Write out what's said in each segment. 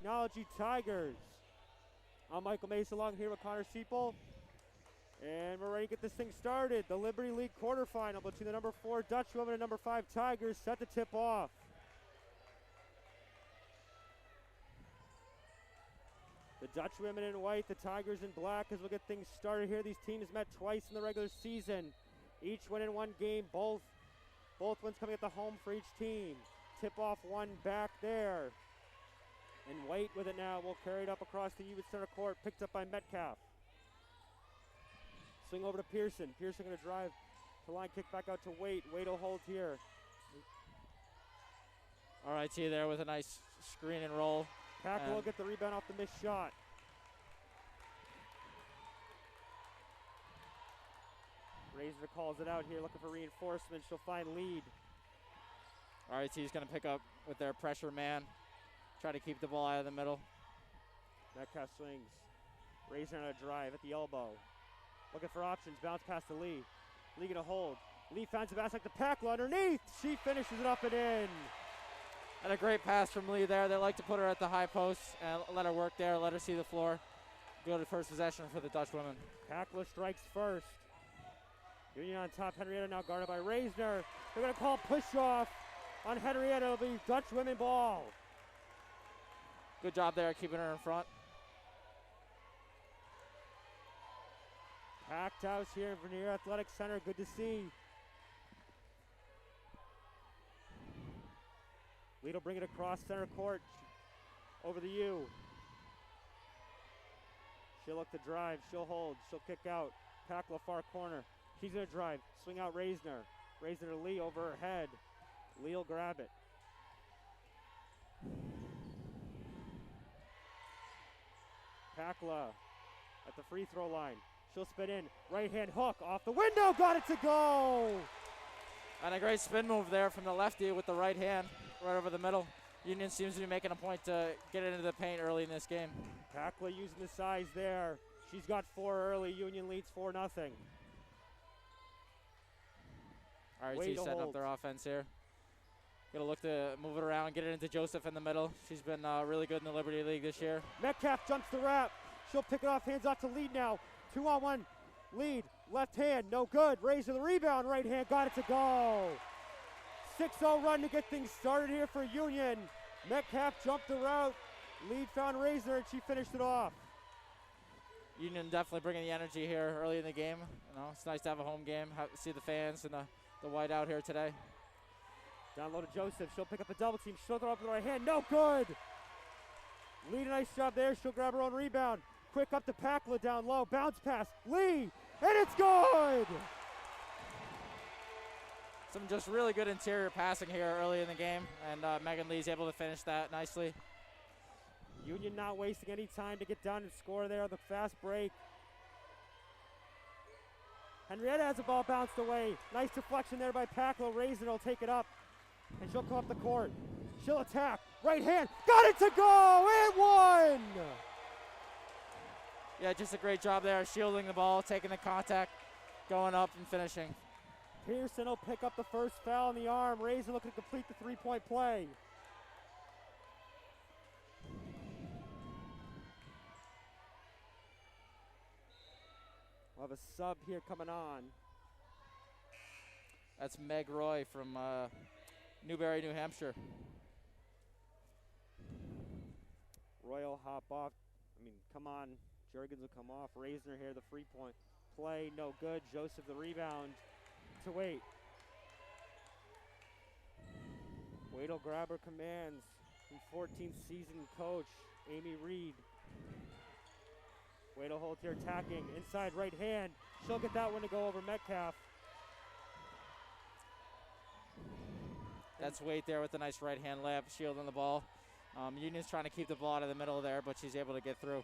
Technology Tigers. I'm Michael Mason along here with Connor Seipel. And we're ready to get this thing started. The Liberty League quarterfinal between the number 4 Dutch women and number 5 Tigers set to tip off. The Dutch women in white, the Tigers in black as we'll get things started here. These teams met twice in the regular season. Each winning one game, both wins coming at the home for each team. Tip off one back there. And White with it now will carry it up across the Hewitt Center court, picked up by Metcalf. Swing over to Pearson. Pearson gonna drive the line, kick back out to Waite. Waite will hold here. RIT there with a nice screen and roll. Packer will get the rebound off the missed shot. Razor calls it out here, looking for reinforcement. She'll find lead. RIT is going to pick up with their pressure man. Try to keep the ball out of the middle. Metcalf swings. Razor on a drive at the elbow. Looking for options. Bounce pass to Lee. Lee gonna hold. Lee finds the basket to Packla underneath. She finishes it up and in. And a great pass from Lee there. They like to put her at the high post and let her work there, let her see the floor. Go to first possession for the Dutch women. Packla strikes first. Union on top. Henrietta now guarded by Reisner. They're going to call push off on Henrietta. It'll be Dutch women ball. Good job there keeping her in front. Packed house here in Viniar Athletic Center. Good to see. Lead will bring it across center court. Over the U. She'll look to drive. She'll hold. She'll kick out. Packla far corner. She's going to drive. Swing out Reisner. Reisner to Lee over her head. Lee will grab it. Packla at the free throw line. She'll spin in. Right hand hook off the window. Got it to go. And a great spin move there from the lefty with the right hand right over the middle. Union seems to be making a point to get it into the paint early in this game. Packla using the size there. She's got 4 early. Union leads 4-0. RIT setting up their offense here. Gonna look to move it around, get it into Joseph in the middle. She's been really good in the Liberty League this year. Metcalf jumps the wrap. She'll pick it off, hands off to Lead now. 2-on-1 lead, left hand, no good. Razor the rebound, right hand, got it to go. 6-0 run to get things started here for Union. Metcalf jumped the route. Lead found Razor and she finished it off. Union definitely bringing the energy here early in the game. You know, it's nice to have a home game, see the fans and the white out here today. Down low to Joseph. She'll pick up the double team. She'll throw up the right hand. No good. Lead, a nice job there. She'll grab her own rebound. Quick up to Packla down low. Bounce pass. Lee. And it's good. Some just really good interior passing here early in the game. And Megan Lee's able to finish that nicely. Union not wasting any time to get down and score there on the fast break. Henrietta has the ball bounced away. Nice deflection there by Packla. Razor will take it up. And she'll come up the court. She'll attack. Right hand. Got it to go. And one. Yeah, just a great job there. Shielding the ball, taking the contact, going up and finishing. Pearson will pick up the first foul in the arm. Razor looking to complete the three-point play. We'll have a sub here coming on. That's Meg Roy from Newbury, New Hampshire. Roy will hop off. Come on. Jurgens will come off. Razor here, the free point play, no good. Joseph the rebound to Waite. Waite will grab her commands. 14th season coach, Amy Reed. Waite will hold here, attacking. Inside right hand. She'll get that one to go over Metcalf. That's Waite there with a nice right hand layup, shielding the ball. Union's trying to keep the ball out of the middle there, but she's able to get through.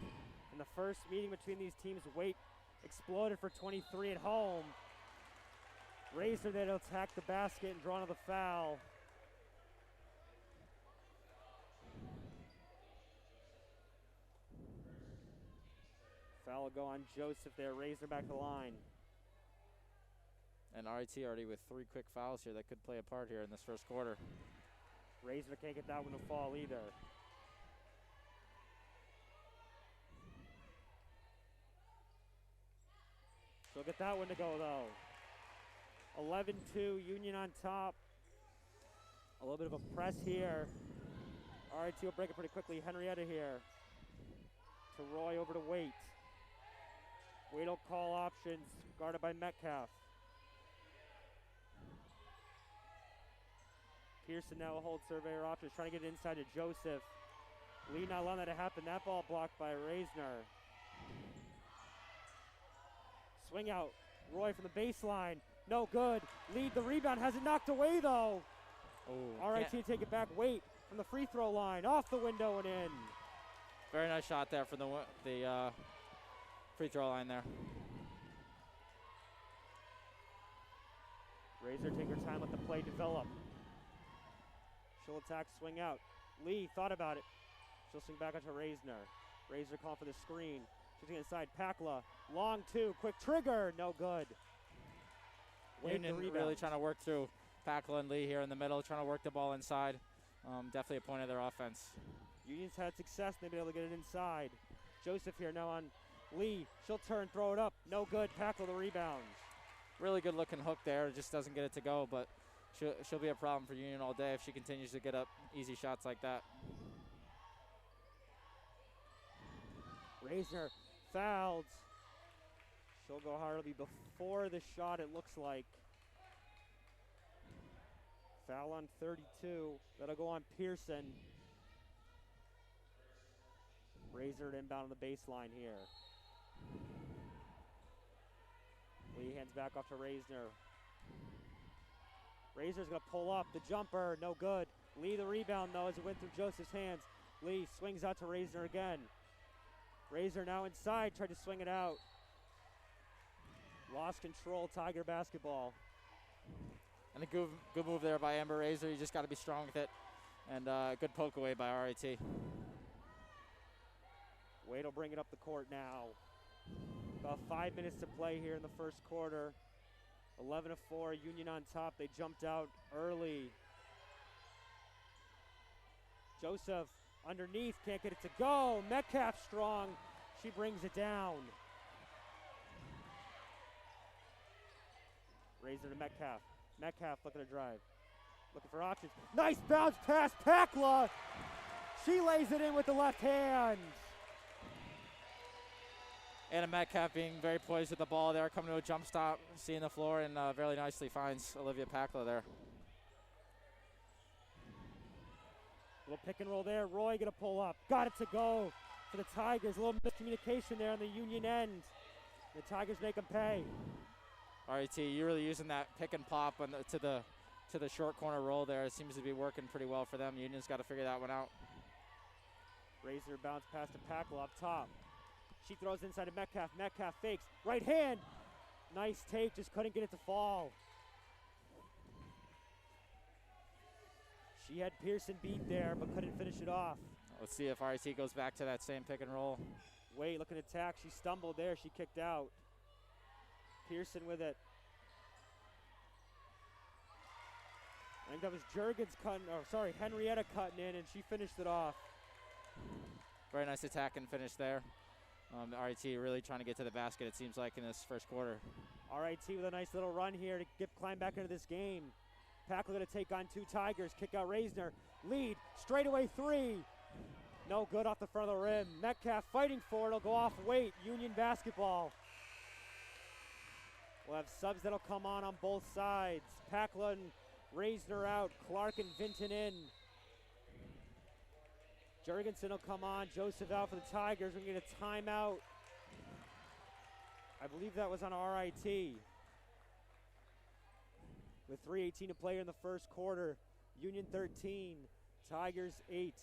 In the first meeting between these teams, Waite exploded for 23 at home. Razor then will attack the basket and draw another foul. Foul will go on Joseph there. Razor back to the line. And RIT already with 3 quick fouls here that could play a part here in this first quarter. Razor can't get that one to fall either. She'll get that one to go, though. 11-2, Union on top. A little bit of a press here. RIT will break it pretty quickly. Henrietta here to Roy, over to Waite. Waite will call options, guarded by Metcalf. Pearson now will hold surveyor options, trying to get it inside to Joseph. Lee not allowing that to happen. That ball blocked by Reisner. Swing out. Roy from the baseline. No good. Lead the rebound. Has it knocked away, though. Oh, RIT take it back. Waite from the free throw line. Off the window and in. Very nice shot there from the free throw line there. Razor take her time, let the play develop. She'll attack, swing out. Lee thought about it. She'll swing back onto Reisner. Reisner calling for the screen. She's going inside. Pakla. Long two. Quick trigger. No good. Union really trying to work through Pakla and Lee here in the middle, trying to work the ball inside. Definitely a point of their offense. Union's had success. They've been able to get it inside. Joseph here now on Lee. She'll turn, throw it up. No good. Pakla the rebound. Really good looking hook there. Just doesn't get it to go, but she'll be a problem for Union all day if she continues to get up easy shots like that. Reisner fouled. She'll go hard. It'll be before the shot, it looks like. Foul on 32. That'll go on Pearson. Razor inbound on the baseline here. Lee hands back off to Reisner. Razor's going to pull up. The jumper, no good. Lee the rebound, though, as it went through Joseph's hands. Lee swings out to Reisner again. Razor now inside, tried to swing it out. Lost control, Tiger basketball. And a good move there by Amber Razor. You just got to be strong with it. And good poke away by RIT. Wade will bring it up the court now. About 5 minutes to play here in the first quarter. 11-4, Union on top. They jumped out early. Joseph underneath, can't get it to go. Metcalf strong, she brings it down. Razor to Metcalf. Metcalf looking to drive. Looking for options. Nice bounce pass, Pakla. She lays it in with the left hand. Anna Metcalf being very poised with the ball there, coming to a jump stop, seeing the floor, and very nicely finds Olivia Pakla there. Little pick and roll there. Roy gonna pull up. Got it to go for the Tigers. A little miscommunication there on the Union end. The Tigers make them pay. RIT, you're really using that pick and pop to the short corner roll there. It seems to be working pretty well for them. Union's got to figure that one out. Razor bounce pass to Pakla up top. She throws inside to Metcalf. Metcalf fakes. Right hand. Nice take, just couldn't get it to fall. She had Pearson beat there, but couldn't finish it off. Let's see if RIT goes back to that same pick and roll. Wade looking to attack. She stumbled there. She kicked out. Pearson with it. I think that was Henrietta cutting in, and she finished it off. Very nice attack and finish there. RIT really trying to get to the basket, it seems like, in this first quarter. RIT with a nice little run here to climb back into this game. Pakla going to take on two Tigers. Kick out Reisner. Lead. Straightaway three. No good off the front of the rim. Metcalf fighting for it. It'll go off weight. Union basketball. We'll have subs that'll come on both sides. Pakla and Reisner out. Clark and Vinton in. Jurgensen will come on. Joseph out for the Tigers. We're going to get a timeout. I believe that was on RIT. With 3:18 to play in the first quarter. Union 13, Tigers 8.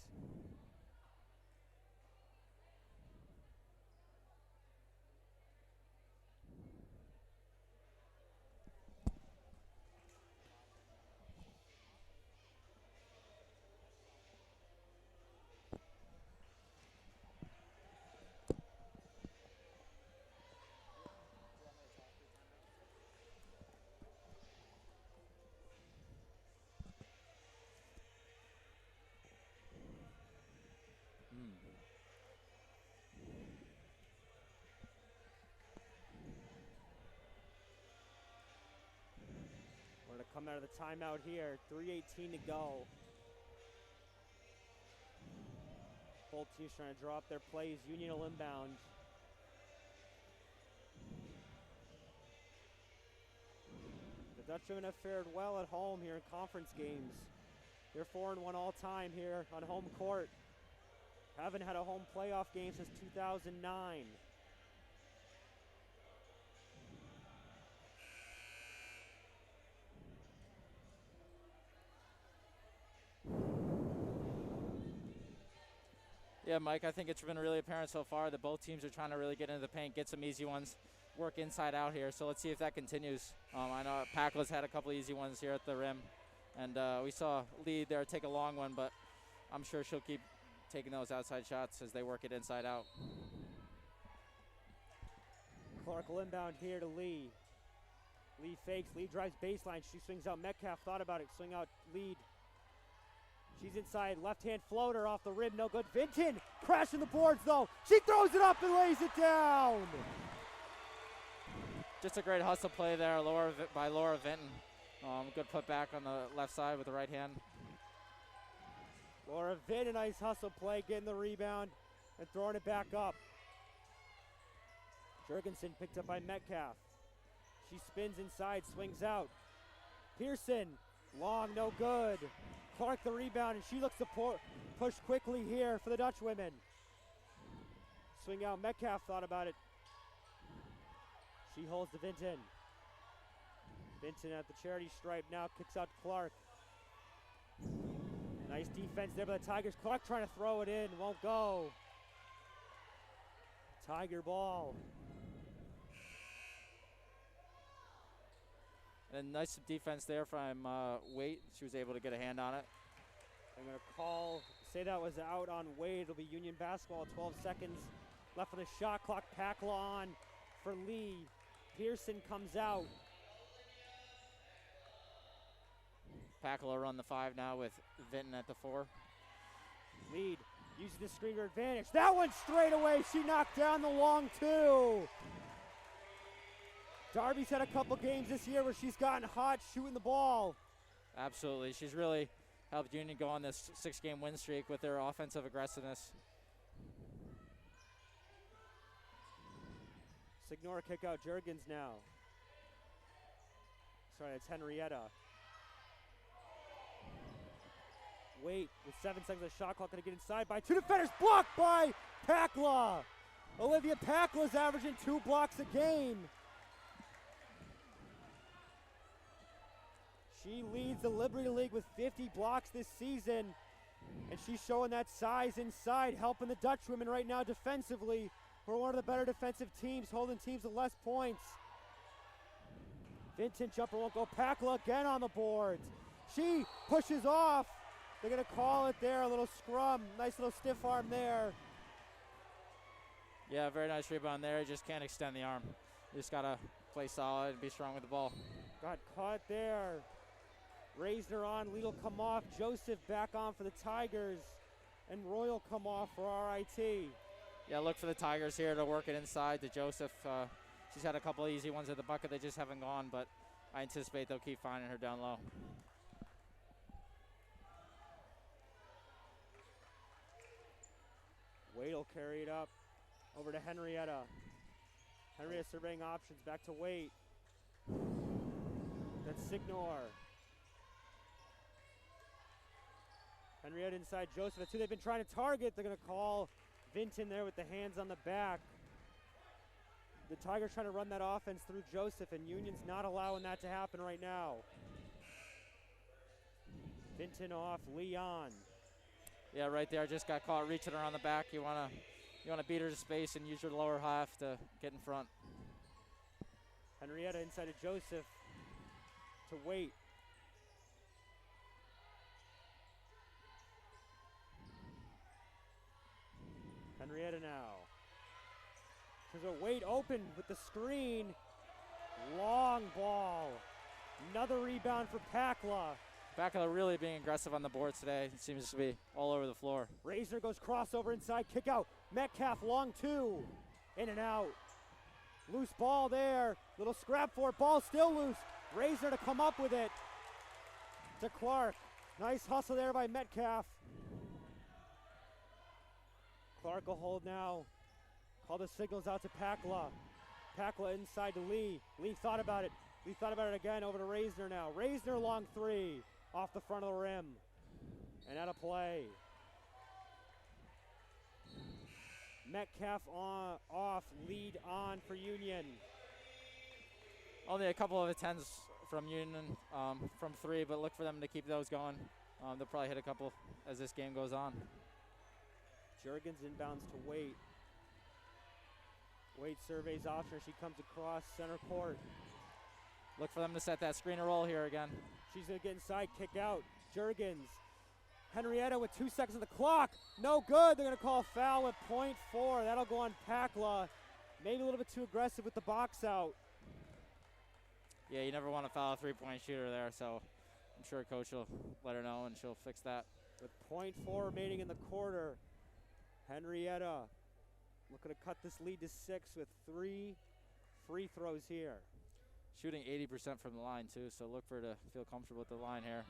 out of the timeout here. 3:18 to go. Both teams trying to draw up their plays. Union will inbound. The Dutchmen have fared well at home here in conference games. They're 4-1 all time here on home court. Haven't had a home playoff game since 2009. Yeah, Mike, I think it's been really apparent so far that both teams are trying to really get into the paint, get some easy ones, work inside out here. So let's see if that continues. I know Packla's had a couple easy ones here at the rim, and we saw Lee there take a long one, but I'm sure she'll keep taking those outside shots as they work it inside out. Clark will inbound here to Lee. Lee fakes, Lee drives baseline, she swings out. Metcalf thought about it, swing out lead. She's inside, left-hand floater off the rim, no good. Vinton crashing the boards though. She throws it up and lays it down. Just a great hustle play there by Laura Vinton. Good put back on the left side with the right hand. Laura Vinton, a nice hustle play, getting the rebound and throwing it back up. Jurgensen picked up by Metcalf. She spins inside, swings out. Pearson, long, no good. Clark the rebound, and she looks to push quickly here for the Dutch women. Swing out, Metcalf thought about it. She holds to Vinton. Vinton at the charity stripe now, kicks out to Clark. Nice defense there by the Tigers. Clark trying to throw it in, won't go. Tiger ball. And nice defense there from Waite. She was able to get a hand on it. I'm going to say that was out on Wade. It'll be Union basketball. 12 seconds left on the shot clock. Packla on for Lee. Pearson comes out. Packla on the 5 now with Vinton at the 4. Lead uses the screener advantage. That one straight away. She knocked down the long 2. Darby's had a couple games this year where she's gotten hot shooting the ball. Absolutely. She's really helped Union go on this 6-game win streak with their offensive aggressiveness. Signora kick out Jurgens now. Sorry, it's Henrietta. Wait, with 7 seconds of the shot clock, gonna get inside by 2 defenders, blocked by Packla. Olivia Packla's averaging 2 blocks a game. She leads the Liberty League with 50 blocks this season, and she's showing that size inside, helping the Dutch women right now defensively. We're one of the better defensive teams, holding teams to less points. Vinton jumper won't go. Packla again on the boards. She pushes off. They're going to call it there, a little scrum. Nice little stiff arm there. Yeah, very nice rebound there. Just can't extend the arm. You just got to play solid and be strong with the ball. Got caught there. Reisner on, lead will come off. Joseph back on for the Tigers, and Royal come off for RIT. Yeah, look for the Tigers here to work it inside to Joseph. She's had a couple of easy ones at the bucket. They just haven't gone, but I anticipate they'll keep finding her down low. Wade will carry it up over to Henrietta. Henrietta surveying options, back to Wade. That's Signor. Henrietta inside Joseph. That's who they've been trying to target. They're going to call Vinton there with the hands on the back. The Tigers trying to run that offense through Joseph, and Union's not allowing that to happen right now. Vinton off, Leon. Yeah, right there. Just got caught reaching her on the back. You wanna beat her to space and use your lower half to get in front. Henrietta inside of Joseph to Wait. Henrietta now. There's a Wade open with the screen. Long ball. Another rebound for Packla. Packla really being aggressive on the boards today. It seems to be all over the floor. Reisner goes crossover inside, kick out. Metcalf long 2. In and out. Loose ball there. Little scrap for it. Ball still loose. Reisner to come up with it. to Clark. Nice hustle there by Metcalf. Clark will hold now. Call the signals out to Pakla. Pakla inside to Lee. Lee thought about it. Lee thought about it again, over to Reisner now. Reisner long three off the front of the rim. And out of play. Metcalf off, lead on for Union. Only a couple of attempts from Union from three, but look for them to keep those going. They'll probably hit a couple as this game goes on. Jurgens inbounds to Waite. Waite surveys Oshner. She comes across center court. Look for them to set that screen and roll here again. She's going to get inside, kick out. Jurgens. Henrietta with 2 seconds on the clock. No good. They're going to call a foul with .4. That'll go on Pakla. Maybe a little bit too aggressive with the box out. Yeah, you never want to foul a three-point shooter there, so I'm sure Coach will let her know and she'll fix that. With .4 remaining in the quarter, Henrietta looking to cut this lead to 6 with 3 free throws here. Shooting 80% from the line, too, so look for her to feel comfortable with the line here.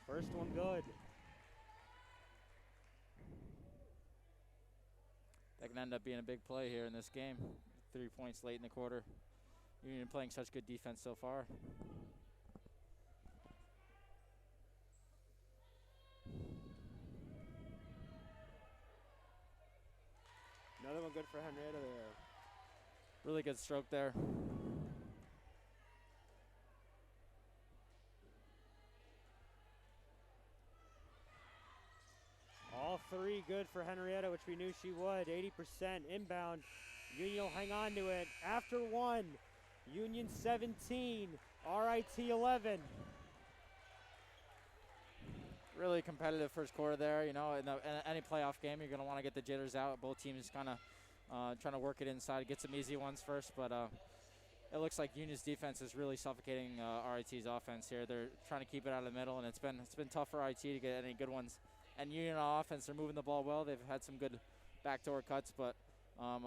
First one good. That can end up being a big play here in this game. 3 points late in the quarter. Union playing such good defense so far. Another one good for Henrietta there. Really good stroke there. All 3 good for Henrietta, which we knew she would. 80% inbound. Union will hang on to it. After 1, Union 17, RIT 11. Really competitive first quarter there. You know, in any playoff game, you're going to want to get the jitters out. Both teams kind of trying to work it inside, get some easy ones first, but it looks like Union's defense is really suffocating RIT's offense here. They're trying to keep it out of the middle, and it's been tough for RIT to get any good ones. And Union on offense, they're moving the ball well. They've had some good backdoor cuts, but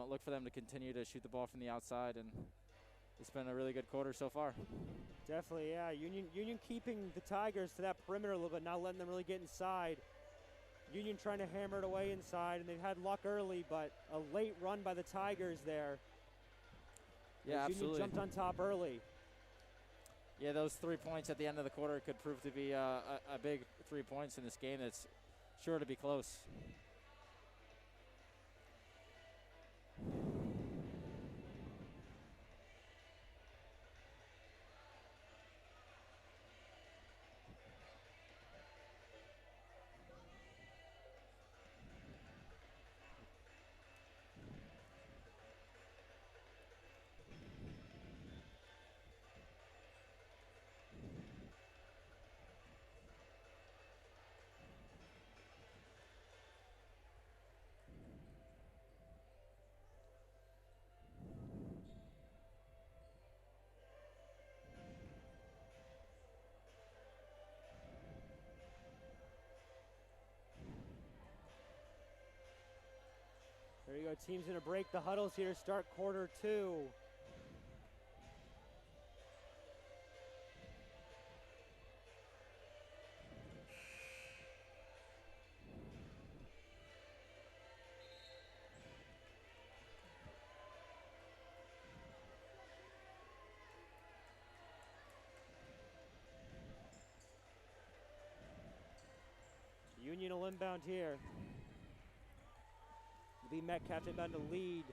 look for them to continue to shoot the ball from the outside, and it's been a really good quarter so far. Definitely, yeah. Union keeping the Tigers to that perimeter a little bit, not letting them really get inside. Union trying to hammer it away inside, and they've had luck early, but a late run by the Tigers there. Yeah, absolutely. Union jumped on top early. Yeah, those 3 points at the end of the quarter could prove to be a big 3 points in this game that's sure to be close. There you go. Team's going to break the huddles here, start quarter 2. Union will inbound here. It'll be Metcalf inbound to lead.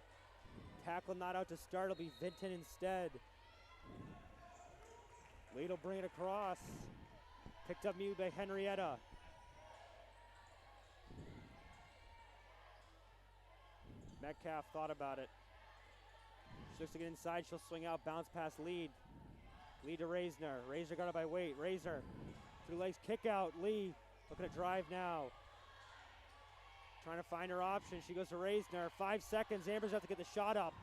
Tackle not out to start. It'll be Vinton instead. Lead will bring it across. Picked up mute by Henrietta. Metcalf thought about it. She looks to get inside. She'll swing out. Bounce pass lead. Lead to Reisner. Reisner got it by Waite. Reisner. Through legs. Kick out. Lee looking to drive now. Trying to find her option. She goes to Reisner. 5 seconds. Ambers have to get the shot up.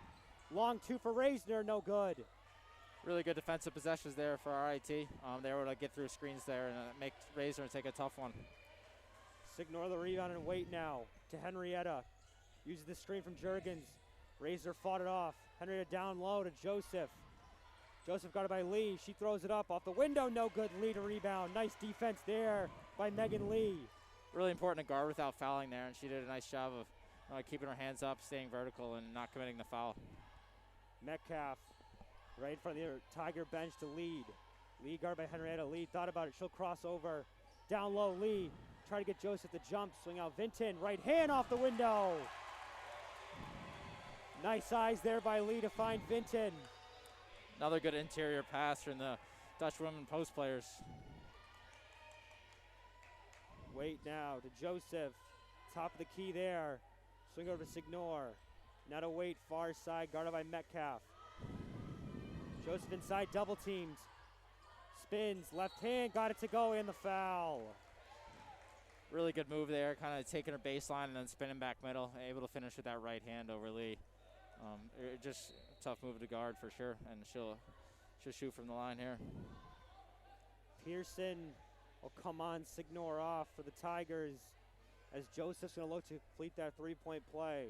Long 2 for Reisner. No good. Really good defensive possessions there for RIT. They were able to get through screens there and make Reisner take a tough one. Ignore the rebound and wait now to Henrietta. Uses the screen from Jurgens. Reisner fought it off. Henrietta down low to Joseph. Joseph guarded by Lee. She throws it up off the window. No good. Lee to rebound. Nice defense there by Megan Lee. Really important to guard without fouling there, and she did a nice job of keeping her hands up, staying vertical, and not committing the foul. Metcalf right in front of the Tiger bench to lead. Lee guarded by Henrietta. Lee thought about it. She'll cross over. Down low, Lee. Try to get Joseph to jump. Swing out Vinton. Right hand off the window. Nice eyes there by Lee to find Vinton. Another good interior pass from the Dutch women post players. Wait now to Joseph. Top of the key there. Swing over to Signor. Now to Wait, far side, guarded by Metcalf. Joseph inside, double teamed. Spins, left hand, got it to go, in the foul. Really good move there, kind of taking her baseline and then spinning back middle, able to finish with that right hand over Lee. Just a tough move to guard for sure, and she'll shoot from the line here. Pearson will come on, Signor off for the Tigers as Joseph's going to look to complete that three-point play.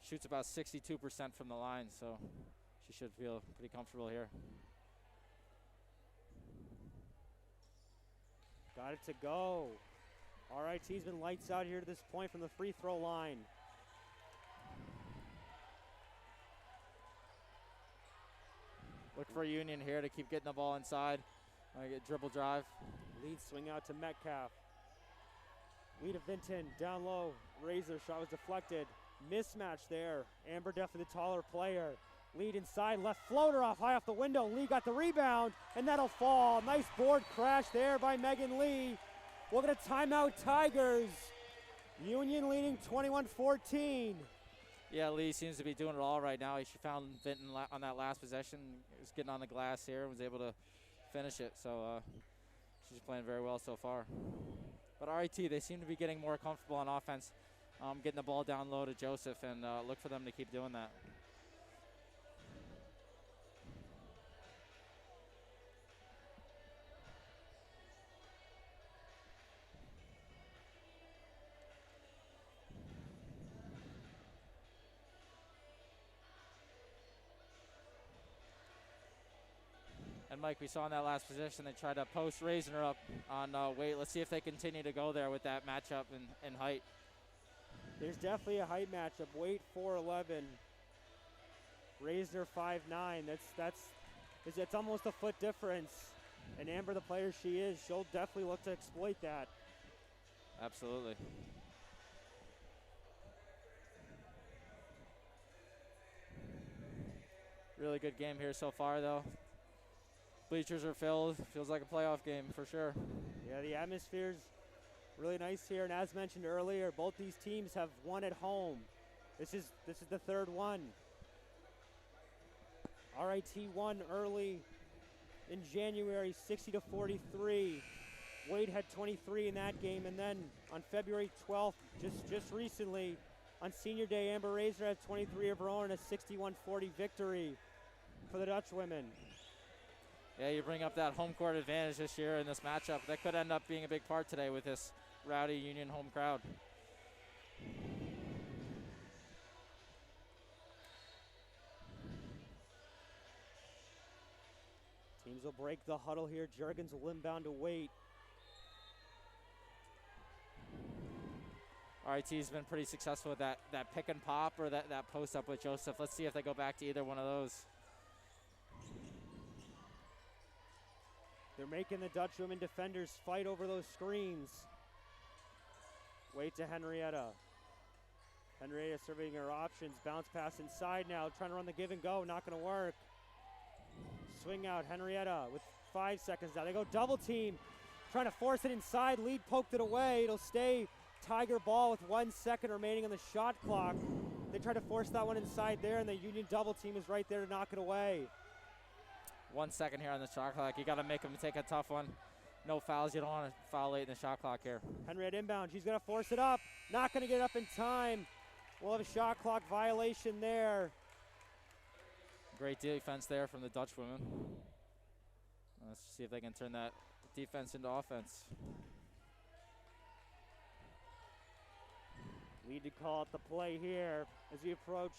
Shoots about 62% from the line, so she should feel pretty comfortable here. Got it to go. RIT's been lights out here to this point from the free throw line. Look for Union here to keep getting the ball inside. Get dribble drive. Lead swing out to Metcalf. Lead to Vinton, down low. Razor shot was deflected. Mismatch there. Amber definitely the taller player. Lead inside, left floater off, high off the window. Lee got the rebound, and that'll fall. Nice board crash there by Megan Lee. We'll get a timeout, Tigers. Union leading 21-14. Yeah, Lee seems to be doing it all right now. She found Vinton on that last possession. Was getting on the glass here, was able to finish it. So she's playing very well so far. But RIT, they seem to be getting more comfortable on offense, getting the ball down low to Joseph, and look for them to keep doing that. And Mike, we saw in that last possession, they tried to post raising her up on Wait. Let's see if they continue to go there with that matchup in height. There's definitely a height matchup. Wait 4'11", Raisner 5'9". It's almost a foot difference. And Amber, the player she is, she'll definitely look to exploit that. Absolutely. Really good game here so far, though. Bleachers are filled. Feels like a playoff game for sure. Yeah, the atmosphere's really nice here, and as mentioned earlier, both these teams have won at home. This is the third one. RIT won early in January, 60-43. Wade had 23 in that game, and then on February 12th, just recently, on Senior Day, Amber Razor had 23 of her own, a 61-40 victory for the Dutch women. Yeah, you bring up that home court advantage this year in this matchup. That could end up being a big part today with this rowdy Union home crowd. Teams will break the huddle here. Juergens will inbound to Wait. RIT's been pretty successful with that pick and pop or that post up with Joseph. Let's see if they go back to either one of those. They're making the Dutch women defenders fight over those screens. Wait to Henrietta. Henrietta surveying her options. Bounce pass inside now. Trying to run the give and go. Not going to work. Swing out. Henrietta with 5 seconds now. They go double team. Trying to force it inside. Lead poked it away. It'll stay Tiger ball with 1 second remaining on the shot clock. They try to force that one inside there, and the Union double team is right there to knock it away. 1 second here on the shot clock. You got to make them take a tough one. No fouls. You don't want to foul late in the shot clock here. Henrietta inbound. She's going to force it up. Not going to get it up in time. We'll have a shot clock violation there. Great defense there from the Dutch women. Let's see if they can turn that defense into offense. Need to call out the play here as we approach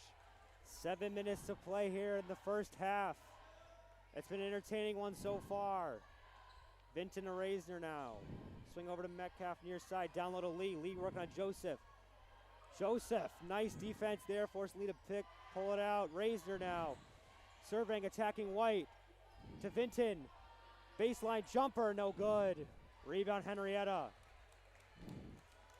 7 minutes to play here in the first half. It's been an entertaining one so far. Vinton to Reisner now. Swing over to Metcalf near side. Down low to Lee. Lee working on Joseph. Joseph, nice defense there. Forced Lee to pull it out. Reisner now. Surveying, attacking White. To Vinton. Baseline jumper, no good. Rebound Henrietta.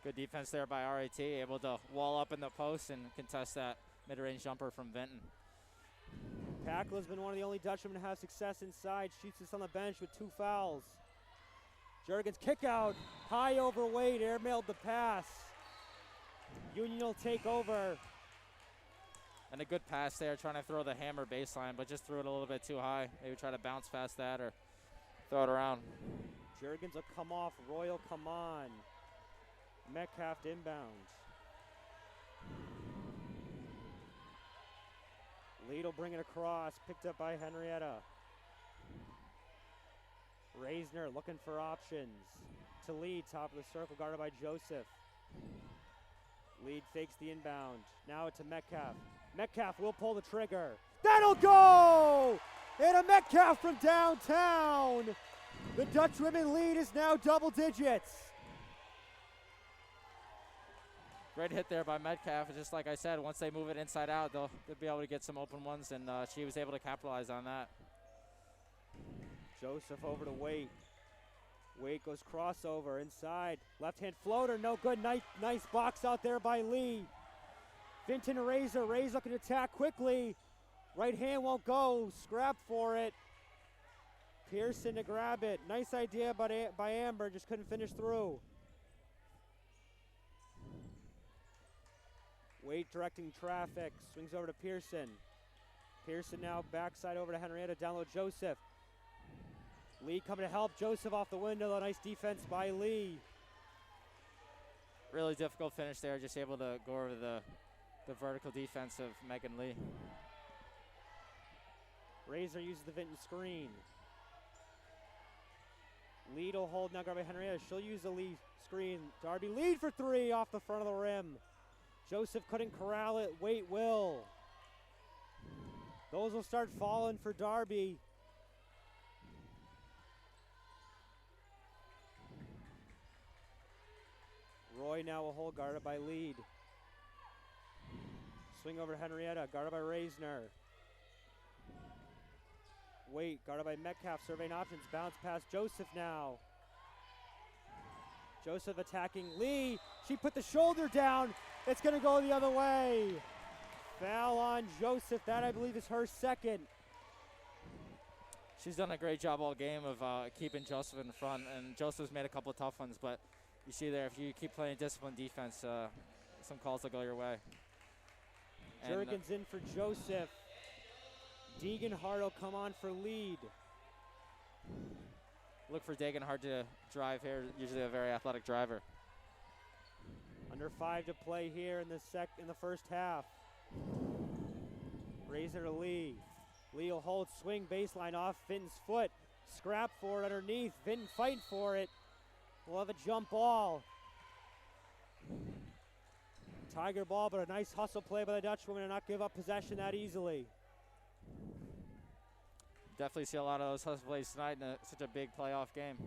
Good defense there by RIT, able to wall up in the post and contest that mid-range jumper from Vinton. Packla's been one of the only Dutchmen to have success inside. Shoots this on the bench with 2 fouls. Jurgens kick out, high over Wade, airmailed the pass. Union will take over. And a good pass there, trying to throw the hammer baseline, but just threw it a little bit too high. Maybe try to bounce past that or throw it around. Jurgens will come off, Roy will come on. Metcalf inbound. Lead will bring it across, picked up by Henrietta. Reisner looking for options. To Lead, top of the circle, guarded by Joseph. Lead fakes the inbound. Now to Metcalf. Metcalf will pull the trigger. That'll go! And a Metcalf from downtown. The Dutch women lead is now double digits. Great hit there by Metcalf. Just like I said, once they move it inside out, they'll be able to get some open ones, and she was able to capitalize on that. Joseph over to Waite. Waite goes crossover inside. Left-hand floater, no good. Nice box out there by Lee. Vinton to Razor. Razor can attack quickly. Right hand won't go. Scrap for it. Pearson to grab it. Nice idea by Amber, just couldn't finish through. Waite directing traffic, swings over to Pearson. Pearson now backside over to Henrietta, down low Joseph. Lee coming to help, Joseph off the window, a nice defense by Lee. Really difficult finish there, just able to go over the vertical defense of Megan Lee. Razor uses the Vinton screen. Lead will hold now, guarded by Henrietta. She'll use the Lee screen. Darby lead for 3 off the front of the rim. Joseph couldn't corral it. Waite will. Those will start falling for Darby. Roy now will hold, guarded by Lead. Swing over to Henrietta, guarded by Reisner. Waite, guarded by Metcalf, surveying options. Bounce past Joseph now. Joseph attacking Lee. She put the shoulder down. It's going to go the other way. Foul on Joseph. That, I believe, is her second. She's done a great job all game of keeping Joseph in front, and Joseph's made a couple of tough ones, but you see there, if you keep playing disciplined defense, some calls will go your way. Jurgens in for Joseph. Deeganhart will come on for Lead. Look for Deeganhart to drive here, usually a very athletic driver. Under 5 to play here in the first half. Razor to Lee. Lee will hold, swing, baseline off Vinton's foot. Scrap for it underneath. Vinton fighting for it. We'll have a jump ball. Tiger ball, but a nice hustle play by the Dutch women to not give up possession that easily. Definitely see a lot of those hustle plays tonight in such a big playoff game.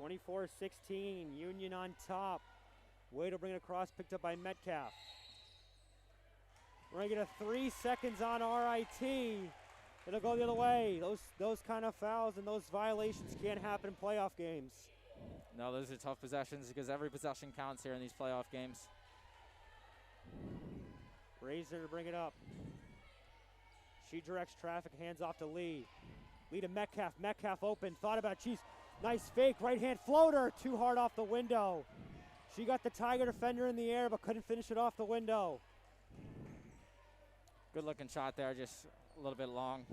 24-16, Union on top. Wade will bring it across, picked up by Metcalf. We're gonna get a 3 seconds on RIT. It'll go the other way. Those kind of fouls and those violations can't happen in playoff games. No, those are tough possessions because every possession counts here in these playoff games. Razor to bring it up. She directs traffic, hands off to Lee. Lee to Metcalf. Metcalf open, thought about it. She's nice fake, right hand floater, too hard off the window. She got the Tiger defender in the air but couldn't finish it off the window. Good looking shot there, just a little bit long.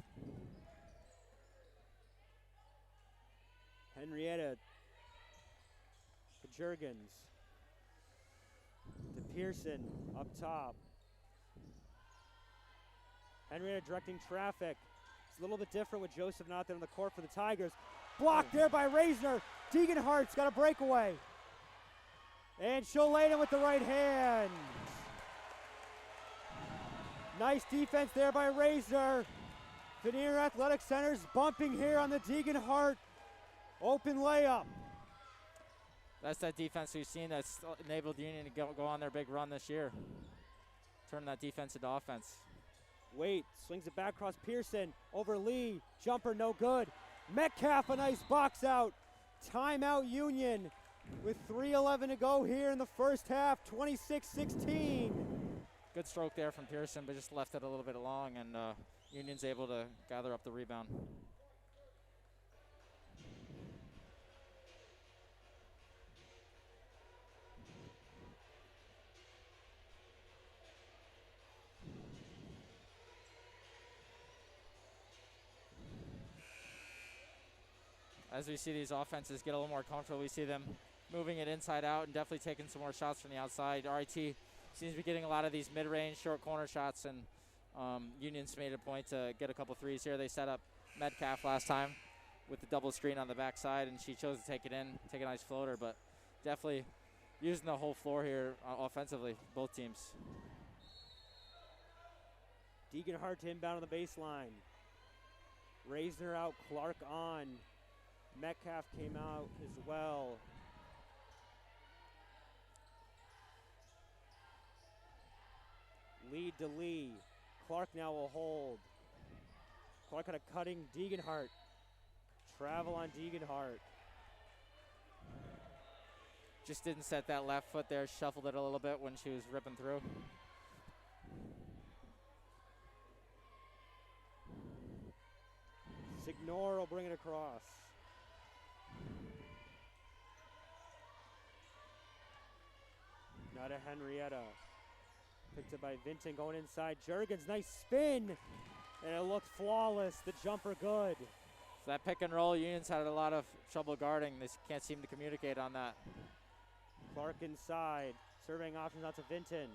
Henrietta to Jurgens. To Pearson up top. Henrietta directing traffic. It's a little bit different with Joseph not there on the court for the Tigers. Blocked there by Reisner. Deeganhart's got a breakaway. And she'll lay it in with the right hand. Nice defense there by Razor. Viniar Athletic Center's bumping here on the Deegan-Hart open layup. That's that defense we've seen that's enabled Union to go on their big run this year. Turn that defense into offense. Wait, swings it back across Pearson, over Lee, jumper no good. Metcalf, a nice box out. Timeout Union with 3:11 to go here in the first half, 26-16. Good stroke there from Pearson, but just left it a little bit long, and Union's able to gather up the rebound. As we see these offenses get a little more comfortable, we see them moving it inside out and definitely taking some more shots from the outside. RIT seems to be getting a lot of these mid-range, short corner shots, and Union's made a point to get a couple threes here. They set up Metcalf last time with the double screen on the backside, and she chose to take it in, take a nice floater, but definitely using the whole floor here offensively, both teams. Deegan-Hart to inbound on the baseline. Reisner out, Clark on. Metcalf came out as well. Lead to Lee. Clark now will hold. Clark got a cutting Deegan-Hart. Travel on Deegan-Hart. Just didn't set that left foot there, shuffled it a little bit when she was ripping through. Signor will bring it across. Now to Henrietta. Picked up by Vinton going inside. Jurgens, nice spin. And it looked flawless. The jumper good. So that pick and roll, Union's had a lot of trouble guarding. They can't seem to communicate on that. Clark inside. Surveying options out to Vinton.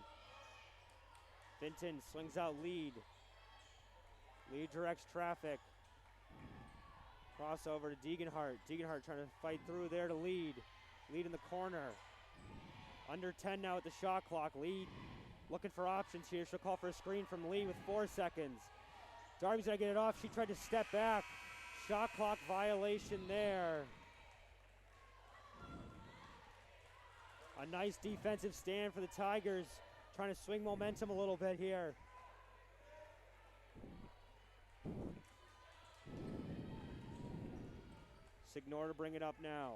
Vinton swings out lead. Lead directs traffic. Crossover to Deegan-Hart. Deegan-Hart trying to fight through there to lead. Lead in the corner. Under 10 now at the shot clock. Lead looking for options here. She'll call for a screen from Lee with 4 seconds. Darby's gonna get it off. She tried to step back. Shot clock violation there. A nice defensive stand for the Tigers. Trying to swing momentum a little bit here. Signor to bring it up now.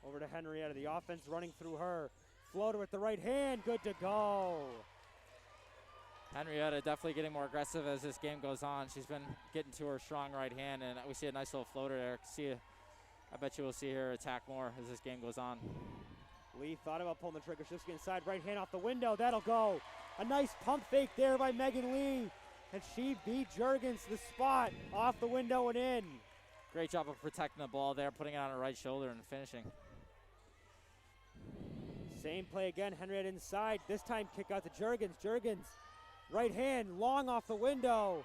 Over to Henrietta. The offense running through her. Floater with the right hand. Good to go. Henrietta definitely getting more aggressive as this game goes on. She's been getting to her strong right hand, and we see a nice little floater there. I bet you will see her attack more as this game goes on. Lee thought about pulling the trigger. She'll get inside. Right hand off the window. That'll go. A nice pump fake there by Megan Lee. And she beat Jurgens to the spot. Off the window and in. Great job of protecting the ball there, putting it on her right shoulder and finishing. Same play again. Henrietta inside. This time kick out to Jurgens. Jurgens, right hand, long off the window.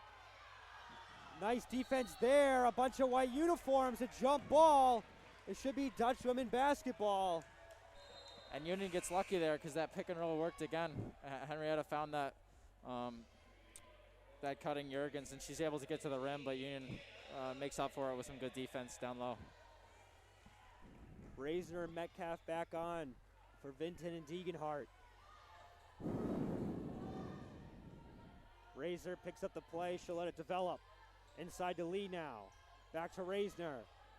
Nice defense there. A bunch of white uniforms. A jump ball. It should be Dutch women basketball. And Union gets lucky there because that pick and roll worked again. Henrietta found that that cutting Jurgens, and she's able to get to the rim, but Union makes up for it with some good defense down low. Reisner and Metcalf back on for Vinton and Deegan-Hart. Reisner picks up the play. She'll let it develop. Inside to Lee now. Back to Reisner.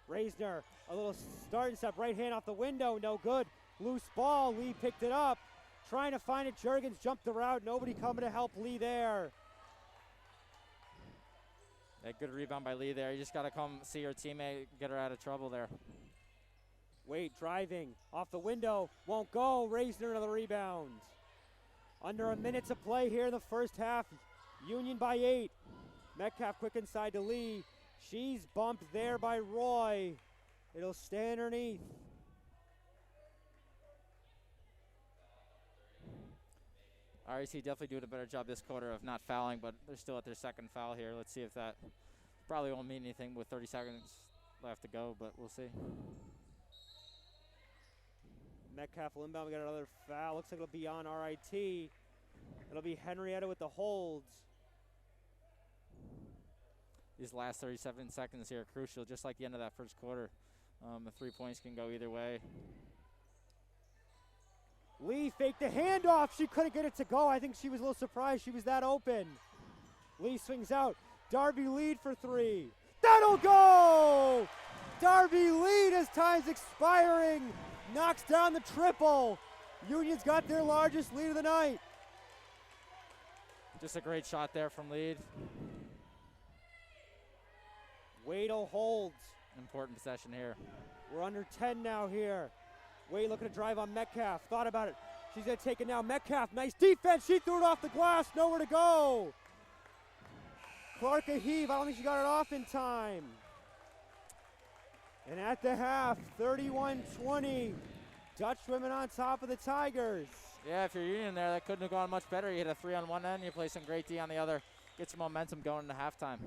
Reisner, a little start and step. Right hand off the window. No good. Loose ball. Lee picked it up. Trying to find it. Jurgens jumped the route. Nobody coming to help Lee there. A good rebound by Lee there. You just got to come see your teammate, get her out of trouble there. Wade driving off the window, won't go. Reisner another rebound. Under a minute to play here in the first half. Union by 8. Metcalf quick inside to Lee. She's bumped there by Roy. It'll stay underneath. RIT definitely doing a better job this quarter of not fouling, but they're still at their second foul here. Let's see if that probably won't mean anything with 30 seconds left to go, but we'll see. Metcalf will inbound. We got another foul. Looks like it'll be on RIT. It'll be Henrietta with the holds. These last 37 seconds here are crucial, just like the end of that first quarter. The 3 points can go either way. Lee faked the handoff. She couldn't get it to go. I think she was a little surprised she was that open. Lee swings out. Darby lead for 3. That'll go! Darby lead as time's expiring. Knocks down the triple. Union's got their largest lead of the night. Just a great shot there from Lead. Waddle holds. Important possession here. We're under 10 now here. Wade looking to drive on Metcalf. Thought about it. She's going to take it now. Metcalf, nice defense. She threw it off the glass. Nowhere to go. Clark a heave. I don't think she got it off in time. And at the half, 31-20. Dutch women on top of the Tigers. Yeah, if you're Union there, that couldn't have gone much better. You hit a 3 on one end, you play some great D on the other. Get some momentum going into halftime.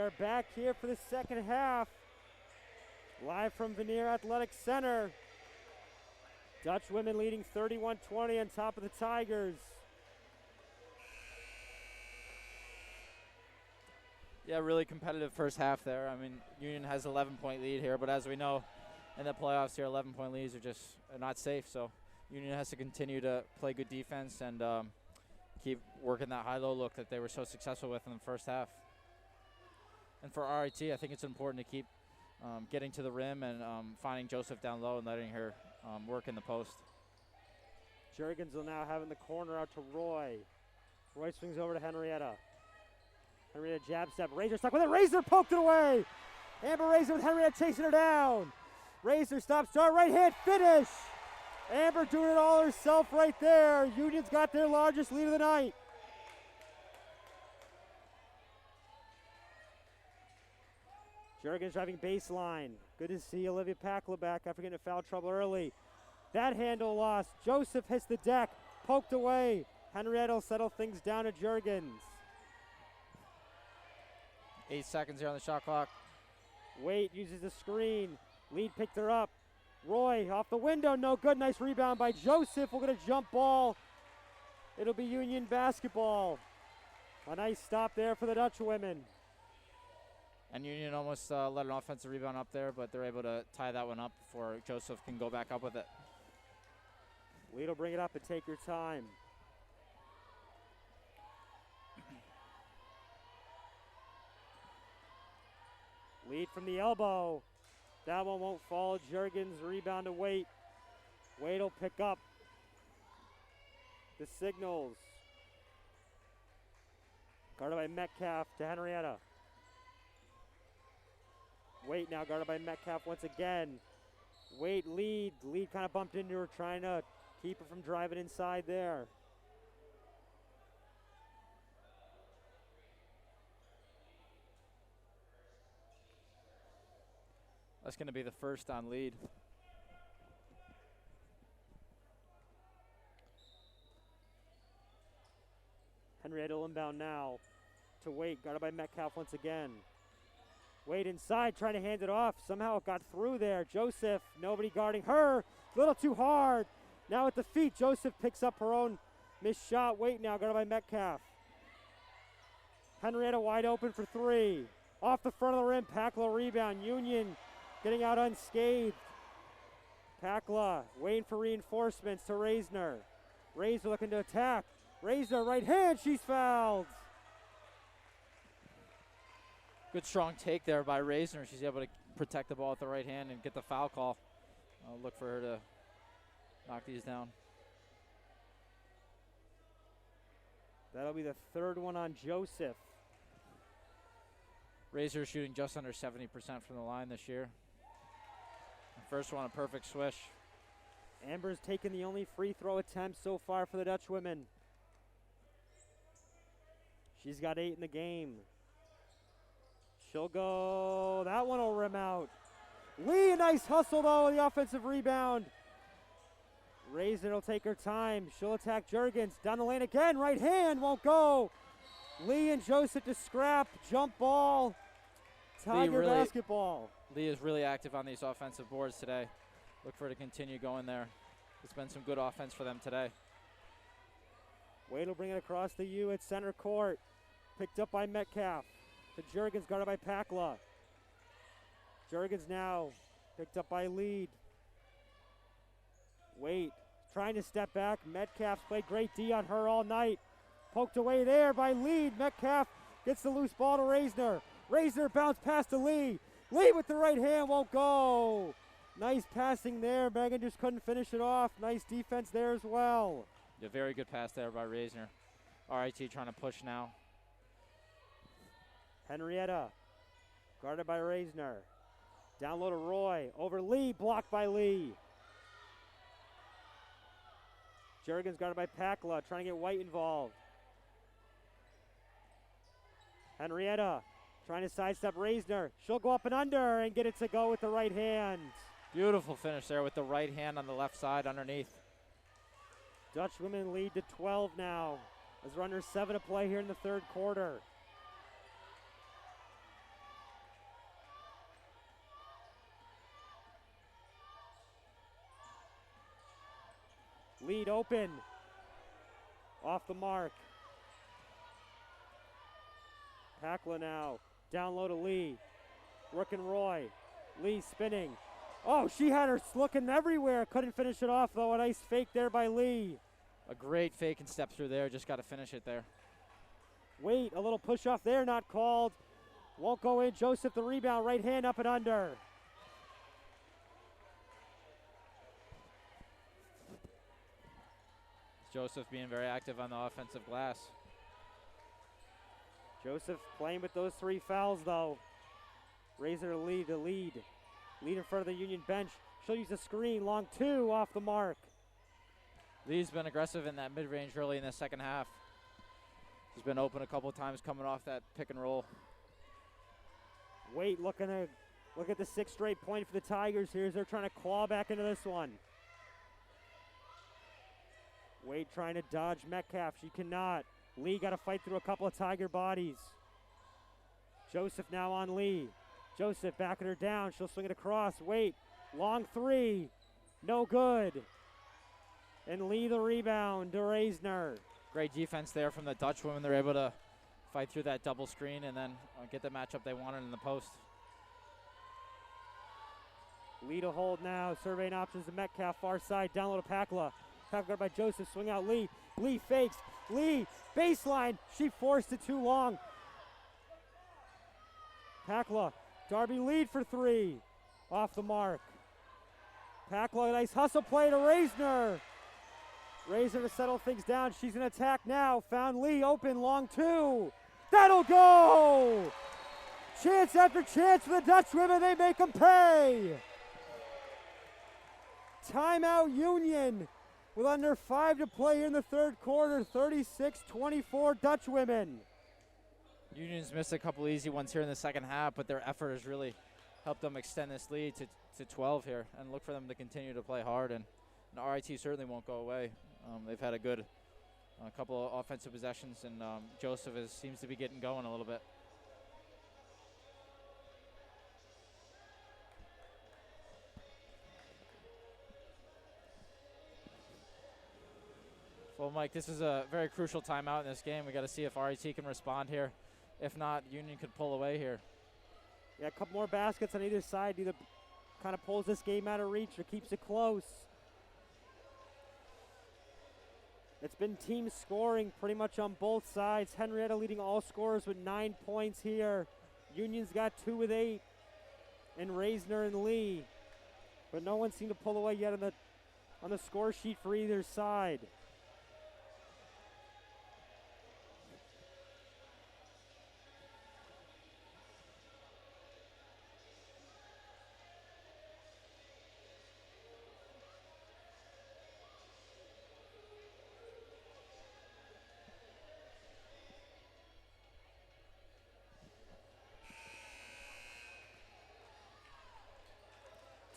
are back here for the second half. Live from Viniar Athletic Center. Dutch women leading 31-20 on top of the Tigers. Yeah, really competitive first half there. I mean, Union has 11-point lead here, but as we know, in the playoffs here, 11-point leads are not safe. So Union has to continue to play good defense and keep working that high-low look that they were so successful with in the first half. And for RIT, I think it's important to keep getting to the rim and finding Joseph down low and letting her work in the post. Juergens will now have in the corner out to Roy. Roy swings over to Henrietta. Henrietta jab step. Razor stuck with it. Razor poked it away. Amber Razor with Henrietta chasing her down. Razor stop start. Right hand finish. Amber doing it all herself right there. Union's got their largest lead of the night. Juergens driving baseline. Good to see Olivia Pakla back after getting in foul trouble early. That handle lost. Joseph hits the deck. Poked away. Henrietta will settle things down to Juergens. 8 seconds here on the shot clock. Waite uses the screen. Lead picked her up. Roy off the window, no good. Nice rebound by Joseph. We'll get a jump ball. It'll be Union basketball. A nice stop there for the Dutch women. And Union almost let an offensive rebound up there, but they're able to tie that one up before Joseph can go back up with it. Lead will bring it up and take your time. Lead from the elbow. That one won't fall. Juergens rebound to Waite. Waite will pick up the signals. Guarded by Metcalf to Henrietta. Waite now guarded by Metcalf once again. Waite lead. Lead kind of bumped into her, trying to keep her from driving inside there. That's going to be the first on lead. Henrietta inbound now to Waite, guarded by Metcalf once again. Waite inside, trying to hand it off. Somehow it got through there. Joseph, nobody guarding her. A little too hard. Now at the feet, Joseph picks up her own missed shot. Waite now, guarded by Metcalf. Henrietta wide open for three. Off the front of the rim, Pakla rebound. Union getting out unscathed. Pakla waiting for reinforcements to Reisner. Reisner looking to attack. Reisner right hand, she's fouled. Good strong take there by Reisner. She's able to protect the ball with the right hand and get the foul call. I'll look for her to knock these down. That'll be the third one on Joseph. Reisner shooting just under 70% from the line this year. The first one, a perfect swish. Amber's taken the only free throw attempt so far for the Dutch women. She's got 8 in the game. She'll go, that one will rim out. Lee, a nice hustle though with the offensive rebound. Reisner will take her time. She'll attack Juergens. Down the lane again, right hand, won't go. Lee and Joseph to scrap, jump ball. Tiger basketball. Lee is really active on these offensive boards today. Look for her to continue going there. It's been some good offense for them today. Wade will bring it across the U at center court. Picked up by Metcalf. To Juergens, guarded by Pakla. Juergens now picked up by Lead. Wade trying to step back. Metcalf's played great D on her all night. Poked away there by Lead. Metcalf gets the loose ball to Reisner. Reisner bounce pass to Lee. Lee with the right hand, won't go. Nice passing there. Megan just couldn't finish it off. Nice defense there as well. Yeah, very good pass there by Reisner. RIT trying to push now. Henrietta, guarded by Reisner. Down low to Roy. Over Lee, blocked by Lee. Juergens guarded by Pakla, trying to get White involved. Henrietta trying to sidestep Reisner. She'll go up and under and get it to go with the right hand. Beautiful finish there with the right hand on the left side underneath. Dutch women lead to 12 now as we're under 7 to play here in the third quarter. Lead open. Off the mark. Pakla now. Down low to Lee. Working Roy. Lee spinning. Oh, she had her looking everywhere. Couldn't finish it off, though. A nice fake there by Lee. A great fake and step through there. Just got to finish it there. Wait, a little push off there. Not called. Won't go in. Joseph the rebound. Right hand up and under. Joseph being very active on the offensive glass. Joseph playing with those 3 fouls, though. Razor lead the lead. Lead in front of the Union bench. She'll use the screen. Long 2 off the mark. Lee's been aggressive in that mid-range early in the second half. She's been open a couple of times coming off that pick and roll. Wait, look at the 6th straight point for the Tigers here as they're trying to claw back into this one. Wade trying to dodge Metcalf. She cannot. Lee got to fight through a couple of Tiger bodies. Joseph now on Lee. Joseph backing her down. She'll swing it across. Wait. Long 3. No good. And Lee the rebound to Reisner. Great defense there from the Dutch women. They're able to fight through that double screen and then get the matchup they wanted in the post. Lee to hold now. Surveying options to Metcalf. Far side. Down low to Pakla. Pakla by Joseph. Swing out Lee. Lee fakes. Lee. Baseline. She forced it too long. Pakla. Darby lead for 3. Off the mark. Pakla, nice hustle play to Reisner. Reisner to settle things down. She's in attack now. Found Lee open. Long 2. That'll go! Chance after chance for the Dutch women. They make them pay. Timeout Union with under 5 to play here in the 3rd quarter. 36-24 Dutch women. Union's missed a couple easy ones here in the second half, but their effort has really helped them extend this lead to 12 here and look for them to continue to play hard. And RIT certainly won't go away. They've had a good couple of offensive possessions, and Joseph seems to be getting going a little bit. Well, Mike, this is a very crucial timeout in this game. We got to see if RIT can respond here. If not, Union could pull away here. Yeah, a couple more baskets on either side. Either kind of pulls this game out of reach or keeps it close. It's been team scoring pretty much on both sides. Henrietta leading all scorers with 9 points here. Union's got 2 with 8. And Reisner and Lee. But no one seemed to pull away yet on the score sheet for either side.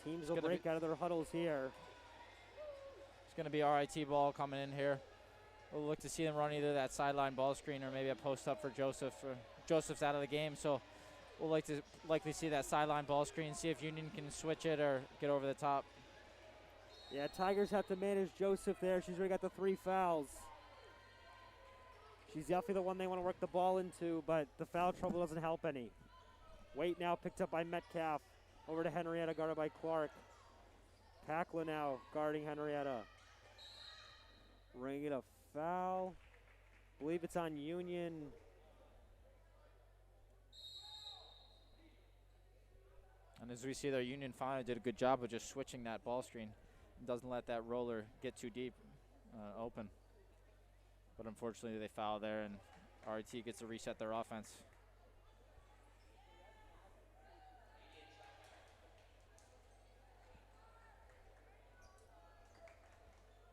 Teams will break out of their huddles here. It's going to be RIT ball coming in here. We'll look to see them run either that sideline ball screen or maybe a post up for Joseph. Joseph's out of the game, so we'll likely see that sideline ball screen, see if Union can switch it or get over the top. Yeah, Tigers have to manage Joseph there. She's already got the 3 fouls. She's definitely the one they want to work the ball into, but the foul trouble doesn't help any. Wait now picked up by Metcalf. Over to Henrietta, guarded by Clark. Pakla now guarding Henrietta. Ringing a foul. Believe it's on Union. And as we see there, Union finally did a good job of just switching that ball screen. It doesn't let that roller get too deep open. But unfortunately they foul there and RIT gets to reset their offense.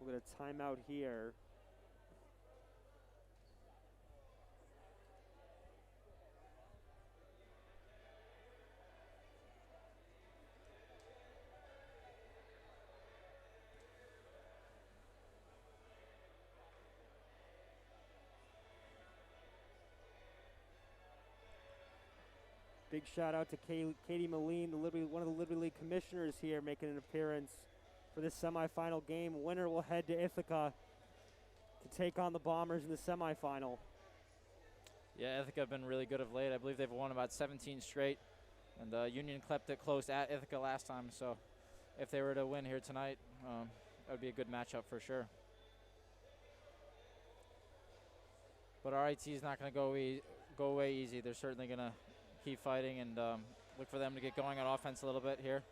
We'll get a timeout here. Big shout out to Katie Moline, one of the Liberty League commissioners here, making an appearance for this semifinal game. Winner will head to Ithaca to take on the Bombers in the semifinal. Yeah, Ithaca have been really good of late. I believe they've won about 17 straight. And Union kept it close at Ithaca last time. So if they were to win here tonight, that would be a good matchup for sure. But RIT is not going to go away easy. They're certainly going to keep fighting and look for them to get going on offense a little bit here.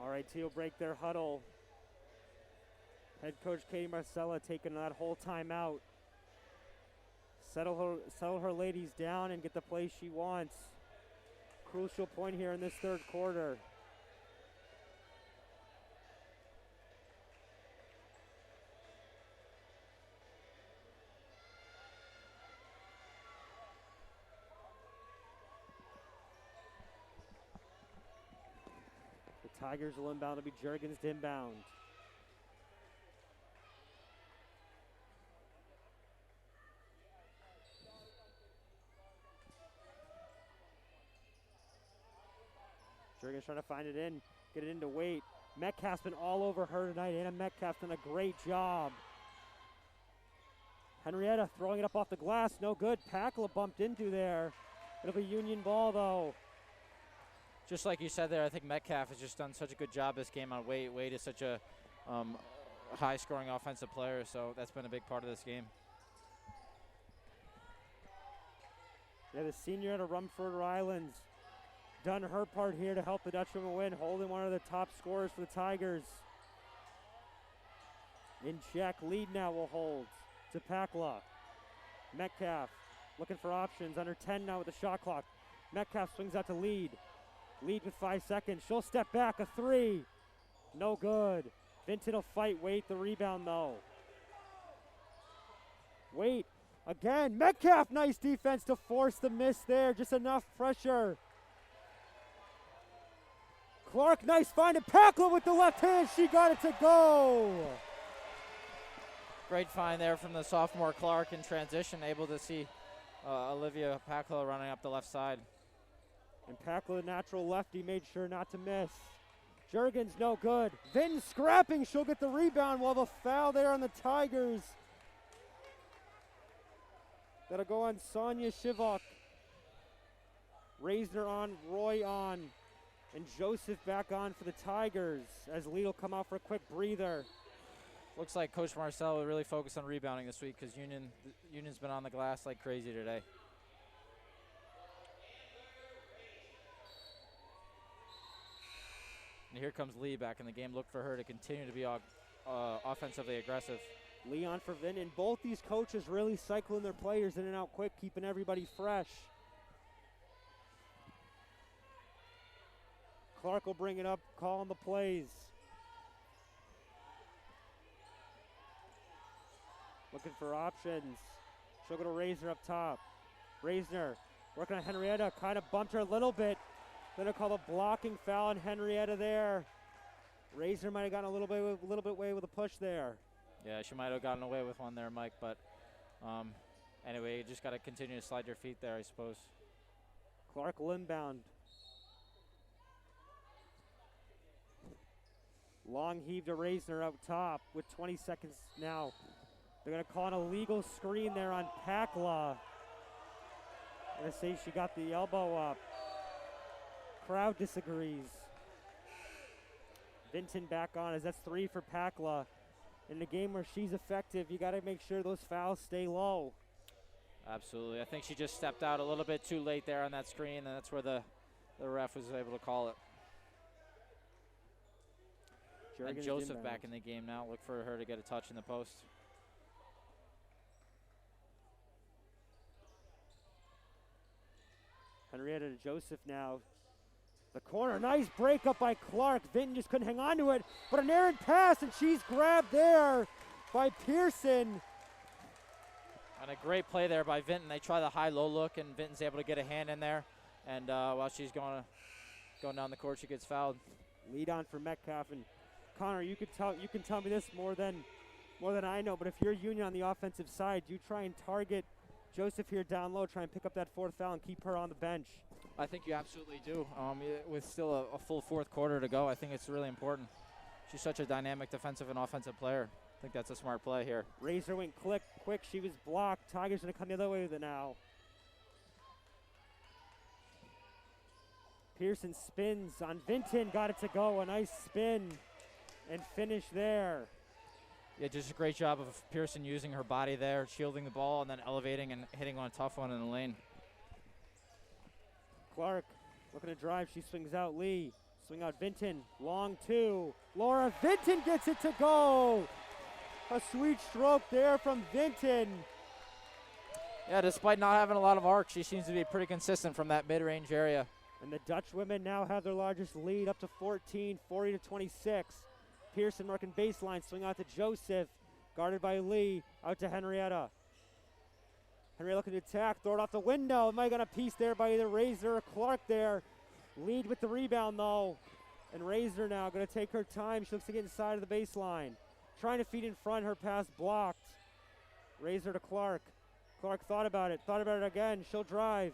RIT will break their huddle. Head coach Katie Marcella taking that whole time out. Settle her ladies down and get the play she wants. Crucial point here in this third quarter. The Tigers will inbound. It'll be Juergens to inbound. Juergens trying to find it in, get it into Waite. Metcalf's been all over her tonight. Anna Metcalf's done a great job. Henrietta throwing it up off the glass, no good. Pakla bumped into there. It'll be Union ball though. Just like you said there, I think Metcalf has just done such a good job this game on Waite. Waite is such a high-scoring offensive player, so that's been a big part of this game. Yeah, the senior out of Rumford Islands done her part here to help the Dutchwomen win, holding one of the top scorers for the Tigers. In check, lead now will hold to Pakla. Metcalf looking for options, under 10 now with the shot clock. Metcalf swings out to lead. Lead with 5 seconds, she'll step back, a three. No good. Vinton will fight, Waite the rebound though. Waite again, Metcalf, nice defense to force the miss there, just enough pressure. Clark, nice find, and Pakla with the left hand, she got it to go. Great find there from the sophomore Clark in transition, able to see Olivia Pakla running up the left side. And Pakla, the natural lefty, made sure not to miss. Juergens, no good. Vinton scrapping, she'll get the rebound while the foul there on the Tigers. That'll go on Sonia Shivok. Reisner on, Roy on. And Joseph back on for the Tigers as Lee will come out for a quick breather. Looks like Coach Marcel will really focus on rebounding this week because Union's been on the glass like crazy today. And here comes Lee back in the game. Look for her to continue to be offensively aggressive. Lee on for Vinton. Both these coaches really cycling their players in and out quick, keeping everybody fresh. Clark will bring it up, calling the plays. Looking for options. She'll go to Reisner up top. Reisner working on Henrietta, kind of bumped her a little bit. Then they'll call a blocking foul on Henrietta there. Reisner might have gotten a little bit away with a push there. Yeah, she might have gotten away with one there, Mike, but anyway, you just got to continue to slide your feet there, I suppose. Clark will inbound. Long heave to Reisner up top with 20 seconds now. They're going to call an illegal screen there on Pakla. Going to say she got the elbow up. Crowd disagrees. Vinton back on as that's 3 for Pakla. In the game where she's effective, you got to make sure those fouls stay low. Absolutely. I think she just stepped out a little bit too late there on that screen, and that's where the ref was able to call it. And Joseph back in the game now. Look for her to get a touch in the post. Henrietta to Joseph now. The corner, nice break up by Clark. Vinton just couldn't hang on to it, but an errant pass, and she's grabbed there by Pearson. And a great play there by Vinton. They try the high-low look, and Vinton's able to get a hand in there. And while she's going down the court, she gets fouled. Lead on for Metcalf. And Connor, you can tell me this more than more than I know, but if you're Union on the offensive side, you try and target Joseph here down low, try and pick up that fourth foul and keep her on the bench. I think you absolutely do. With still a full fourth quarter to go, I think it's really important. She's such a dynamic defensive and offensive player. I think that's a smart play here. Razor went quick. She was blocked. Tigers going to come the other way with it now. Pearson spins on Vinton. Got it to go. A nice spin and finish there. Yeah, just a great job of Pearson using her body there, shielding the ball, and then elevating and hitting on a tough one in the lane. Clark looking to drive. She swings out Lee. Swing out Vinton. Long two. Laura Vinton gets it to go. A sweet stroke there from Vinton. Yeah, despite not having a lot of arc, she seems to be pretty consistent from that mid-range area. And the Dutch women now have their largest lead up to 14, 40-26. Pearson working baseline, swing out to Joseph, guarded by Lee, out to Henrietta. Henrietta looking to attack, throw it off the window. Might got a piece there by either Razor or Clark there. Lead with the rebound though. And Razor now gonna take her time. She looks to get inside of the baseline. Trying to feed in front, her pass blocked. Razor to Clark. Clark thought about it again. She'll drive.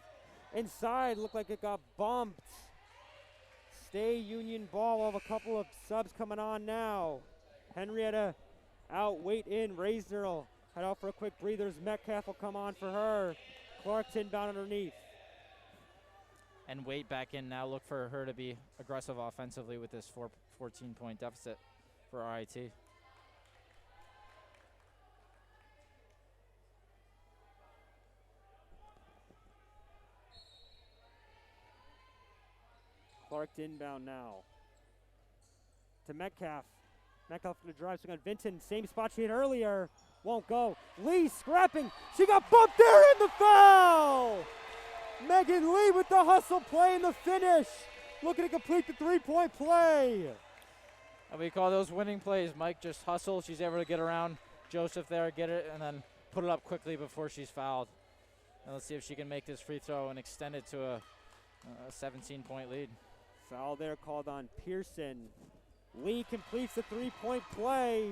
Inside, looked like it got bumped. Stay Union ball. We'll have a couple of subs coming on now. Henrietta out, Wait in. Razor will head out for a quick breather. Metcalf will come on for her. Clark's inbound underneath. And Wait back in now. Look for her to be aggressive offensively with this 14-point deficit for RIT. Clark to inbound now. To Metcalf. Metcalf going to drive, swing on Vinton. Same spot she hit earlier. Won't go. Lee scrapping. She got bumped there in the foul! Megan Lee with the hustle play in the finish. Looking to complete the three-point play. And we call those winning plays. Mike just hustle. She's able to get around Joseph there, get it, and then put it up quickly before she's fouled. And let's see if she can make this free throw and extend it to a 17-point lead. Foul there called on Pearson. Lee completes the three-point play.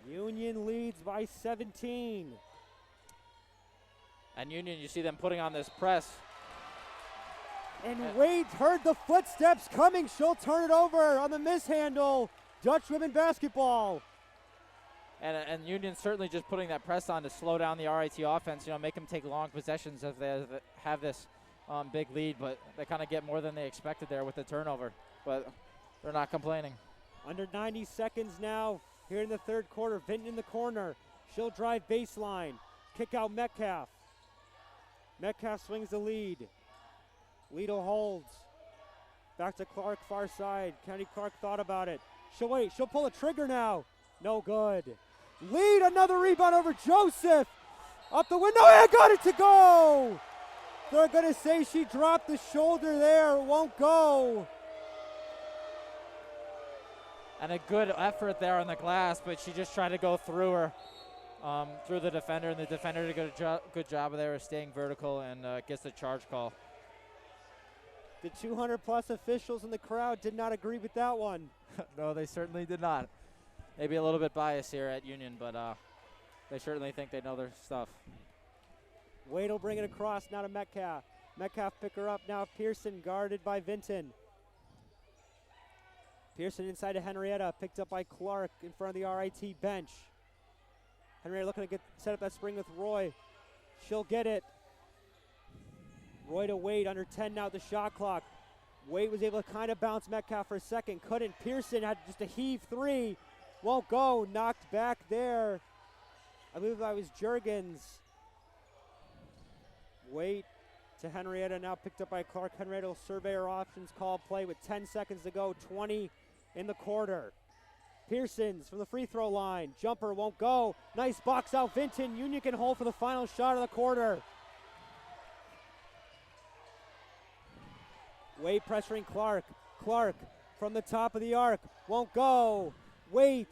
Union leads by 17. And Union, you see them putting on this press. And Wade heard the footsteps coming. She'll turn it over on the mishandle. Dutch women basketball. And Union certainly just putting that press on to slow down the RIT offense, make them take long possessions if they have this big lead, but they kind of get more than they expected there with the turnover. But they're not complaining. Under 90 seconds now here in the third quarter. Vinton in the corner. She'll drive baseline. Kick out Metcalf. Metcalf swings the lead. Lido holds. Back to Clark, far side. Kennedy Clark thought about it. She'll wait. She'll pull a trigger now. No good. Lead, another rebound over Joseph. Up the window, and got it to go. They're going to say she dropped the shoulder there. It won't go. And a good effort there on the glass, but she just tried to go through her, through the defender, and the defender did a good job of there of staying vertical and gets the charge call. The 200-plus officials in the crowd did not agree with that one. No, they certainly did not. Maybe a little bit biased here at Union, but they certainly think they know their stuff. Wade will bring it across now to Metcalf. Metcalf pick her up now. Pearson guarded by Vinton. Pearson inside to Henrietta, picked up by Clark in front of the RIT bench. Henrietta looking to set up that spring with Roy. She'll get it. Roy to Wade, under 10 now at the shot clock. Wade was able to kind of bounce Metcalf for a second, couldn't. Pearson had just a heave three. Won't go, knocked back there. I believe that was Juergens. Wade to Henrietta, now picked up by Clark. Henrietta will survey her options, call play with 10 seconds to go, 20 in the quarter. Pearson's from the free throw line. Jumper won't go. Nice box out, Vinton. Union can hold for the final shot of the quarter. Wade pressuring Clark. Clark from the top of the arc. Won't go. Wait.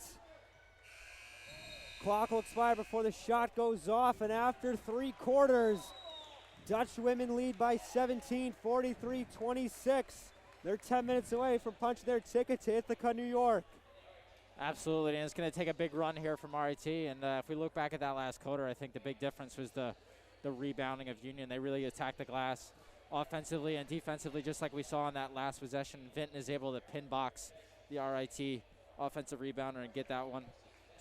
Clock will expire before the shot goes off, and after three quarters, Dutch women lead by 17, 43-26. They're 10 minutes away from punching their ticket to Ithaca, New York. Absolutely, and it's going to take a big run here from RIT. And if we look back at that last quarter, I think the big difference was the rebounding of Union. They really attacked the glass offensively and defensively, just like we saw in that last possession. Vinton is able to pin box the RIT offensive rebounder and get that one.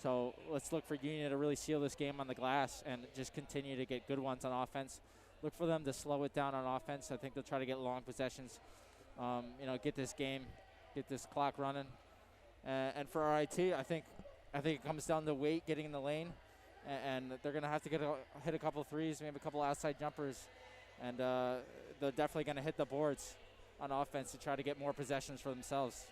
So let's look for Union to really seal this game on the glass and just continue to get good ones on offense. Look for them to slow it down on offense. I think they'll try to get long possessions, get this game, get this clock running. And for RIT, I think it comes down to weight, getting in the lane, and they're going to have to hit a couple threes, maybe a couple outside jumpers, and they're definitely going to hit the boards on offense to try to get more possessions for themselves.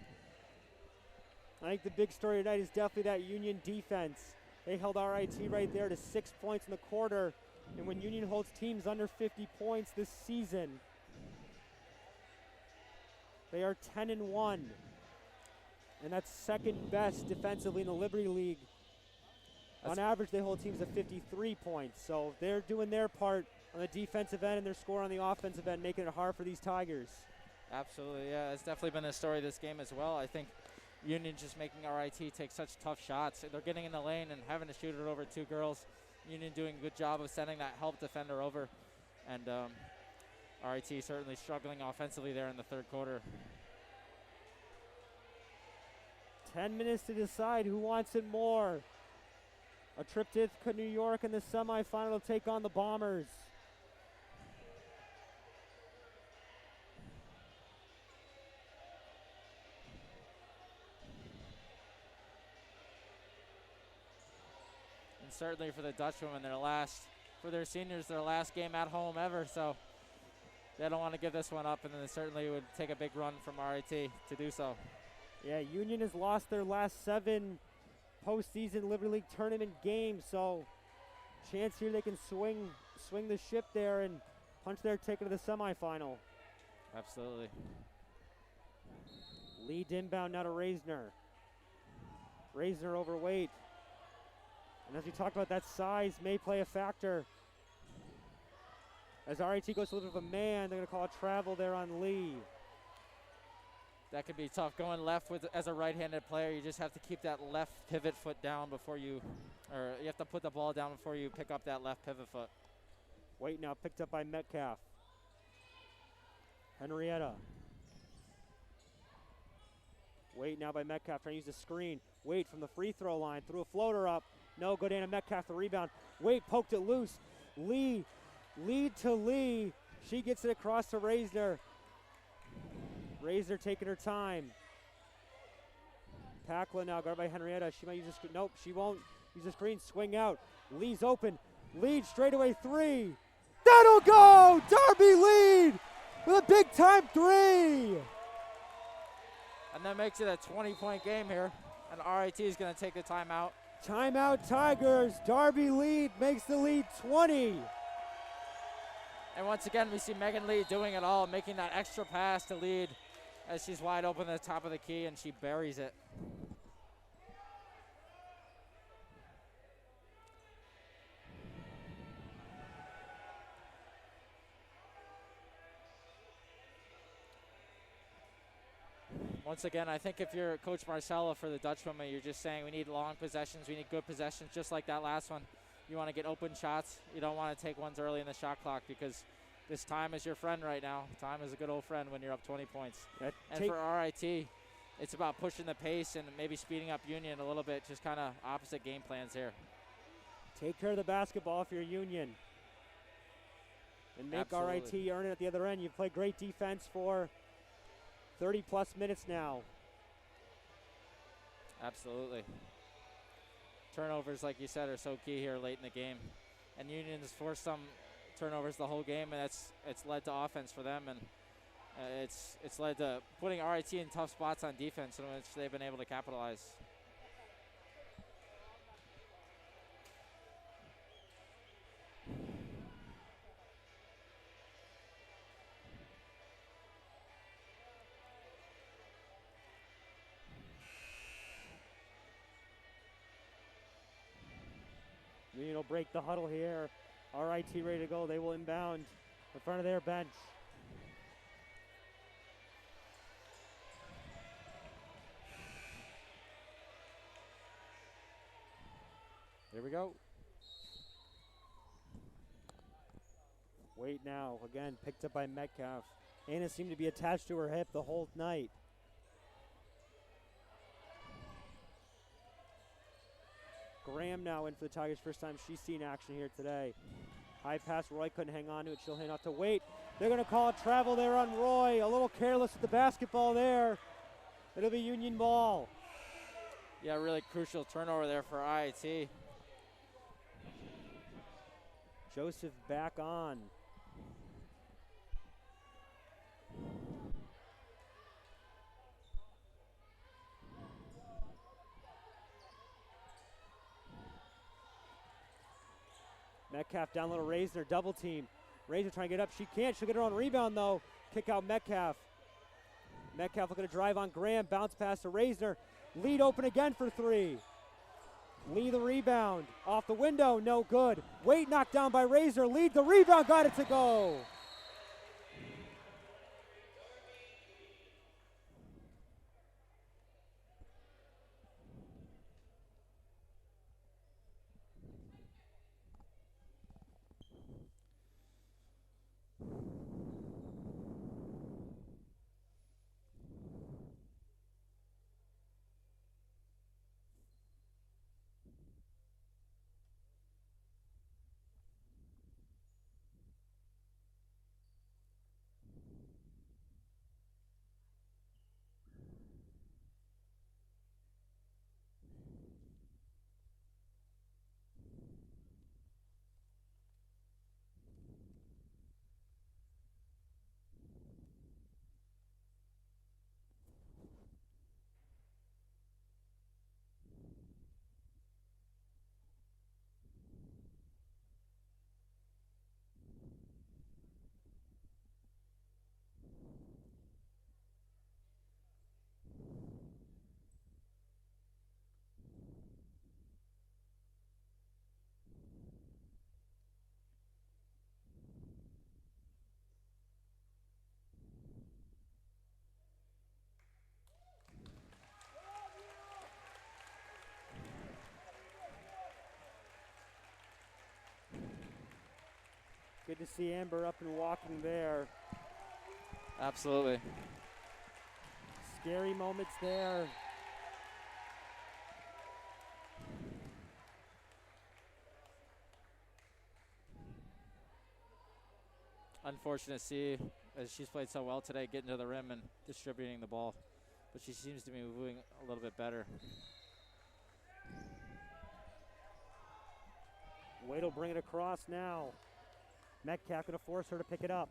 I think the big story tonight is definitely that Union defense. They held RIT right there to 6 points in the quarter, and when Union holds teams under 50 points this season, they are 10-1. And that's second best defensively in the Liberty League. On average, they hold teams at 53 points. So they're doing their part on the defensive end, and they're scoring on the offensive end, making it hard for these Tigers. Absolutely, yeah. It's definitely been a story of this game as well. I think Union just making RIT take such tough shots. They're getting in the lane and having to shoot it over two girls. Union doing a good job of sending that help defender over. And RIT certainly struggling offensively there in the third quarter. 10 minutes to decide who wants it more. A trip to Ithaca, New York in the semifinal to take on the Bombers. And certainly for the Dutch women, for their seniors, their last game at home ever, so they don't want to give this one up, and then it certainly would take a big run from RIT to do so. Yeah, Union has lost their last 7 postseason Liberty League tournament games, so chance here they can swing the ship there and punch their ticket to the semifinal. Absolutely. Lead inbound now to Reisner. Reisner overweight. And as we talked about, that size may play a factor. As RIT goes to a little bit of a man, they're going to call a travel there on Lee. That could be tough going left as a right-handed player. You just have to keep that left pivot foot down or you have to put the ball down before you pick up that left pivot foot. Wait now, picked up by Metcalf. Henrietta. Wait now by Metcalf, trying to use the screen. Wait from the free throw line, threw a floater up. No, go down to Metcalf, the rebound. Wait, poked it loose. Lee, lead to Lee. She gets it across to Reisner. Reisner taking her time. Pakla now, guarded by Henrietta. She might use a screen. Nope, she won't use a screen. Swing out. Lee's open. Lead straightaway 3. That'll go! Darby Lead with a big time 3. And that makes it a 20-point game here. And RIT is going to take the timeout. Timeout Tigers. Darby Lead makes the lead 20. And once again, we see Megan Lee doing it all, making that extra pass to Lead as she's wide open at the top of the key, and she buries it. Once again, I think if you're Coach Marcella for the Dutch women, you're just saying we need long possessions, we need good possessions, just like that last one. You want to get open shots. You don't want to take ones early in the shot clock because this time is your friend right now. Time is a good old friend when you're up 20 points. And for RIT, it's about pushing the pace and maybe speeding up Union a little bit, just kind of opposite game plans here. Take care of the basketball if you're Union. And make Absolutely. RIT earn it at the other end. You've played great defense for 30-plus minutes now. Absolutely. Turnovers, like you said, are so key here late in the game. And Union has forced some turnovers the whole game, and it's led to offense for them, and it's led to putting RIT in tough spots on defense in which they've been able to capitalize. Union will break the huddle here. RIT ready to go. They will inbound in front of their bench. Here we go. Wait now, again, picked up by Metcalf. Anna seemed to be attached to her hip the whole night. Graham now in for the Tigers, first time she's seen action here today. High pass, Roy couldn't hang on to it, she'll hand off to Waite. They're gonna call it travel there on Roy, a little careless with the basketball there. It'll be Union ball. Yeah, really crucial turnover there for RIT. Joseph back on. Metcalf down little Razor, double team. Razor trying to get up, she can't, she'll get her own rebound though. Kick out Metcalf. Metcalf looking to drive on Graham, bounce pass to Razor. Lead open again for three. Lee the rebound, off the window, no good. Waite knocked down by Razor, lead the rebound, got it to go. Good to see Amber up and walking there. Absolutely. Scary moments there. Unfortunate to see, as she's played so well today, getting to the rim and distributing the ball. But she seems to be moving a little bit better. Wade will bring it across now. Metcalf gonna force her to pick it up.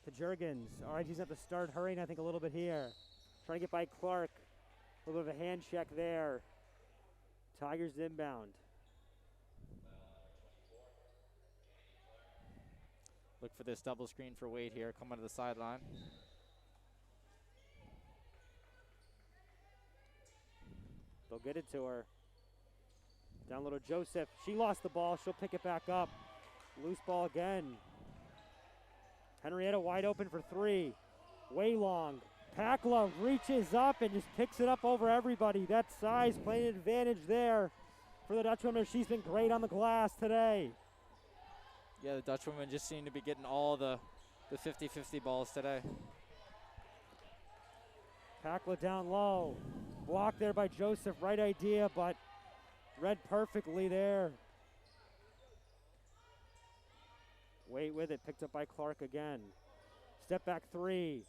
To Juergens. All right, she's at the start, hurrying I think a little bit here. Trying to get by Clark. A little bit of a hand check there. Tigers inbound. Look for this double screen for Wade here, coming to the sideline. They'll get it to her. Down low to Joseph. She lost the ball. She'll pick it back up. Loose ball again. Henrietta wide open for three. Way long. Pakla reaches up and just picks it up over everybody. That size playing an advantage there for the Dutch women. She's been great on the glass today. Yeah, the Dutch women just seem to be getting all the 50-50 balls today. Pakla down low. Blocked there by Joseph. Right idea, but read perfectly there. Wait with it, picked up by Clark again. Step back three.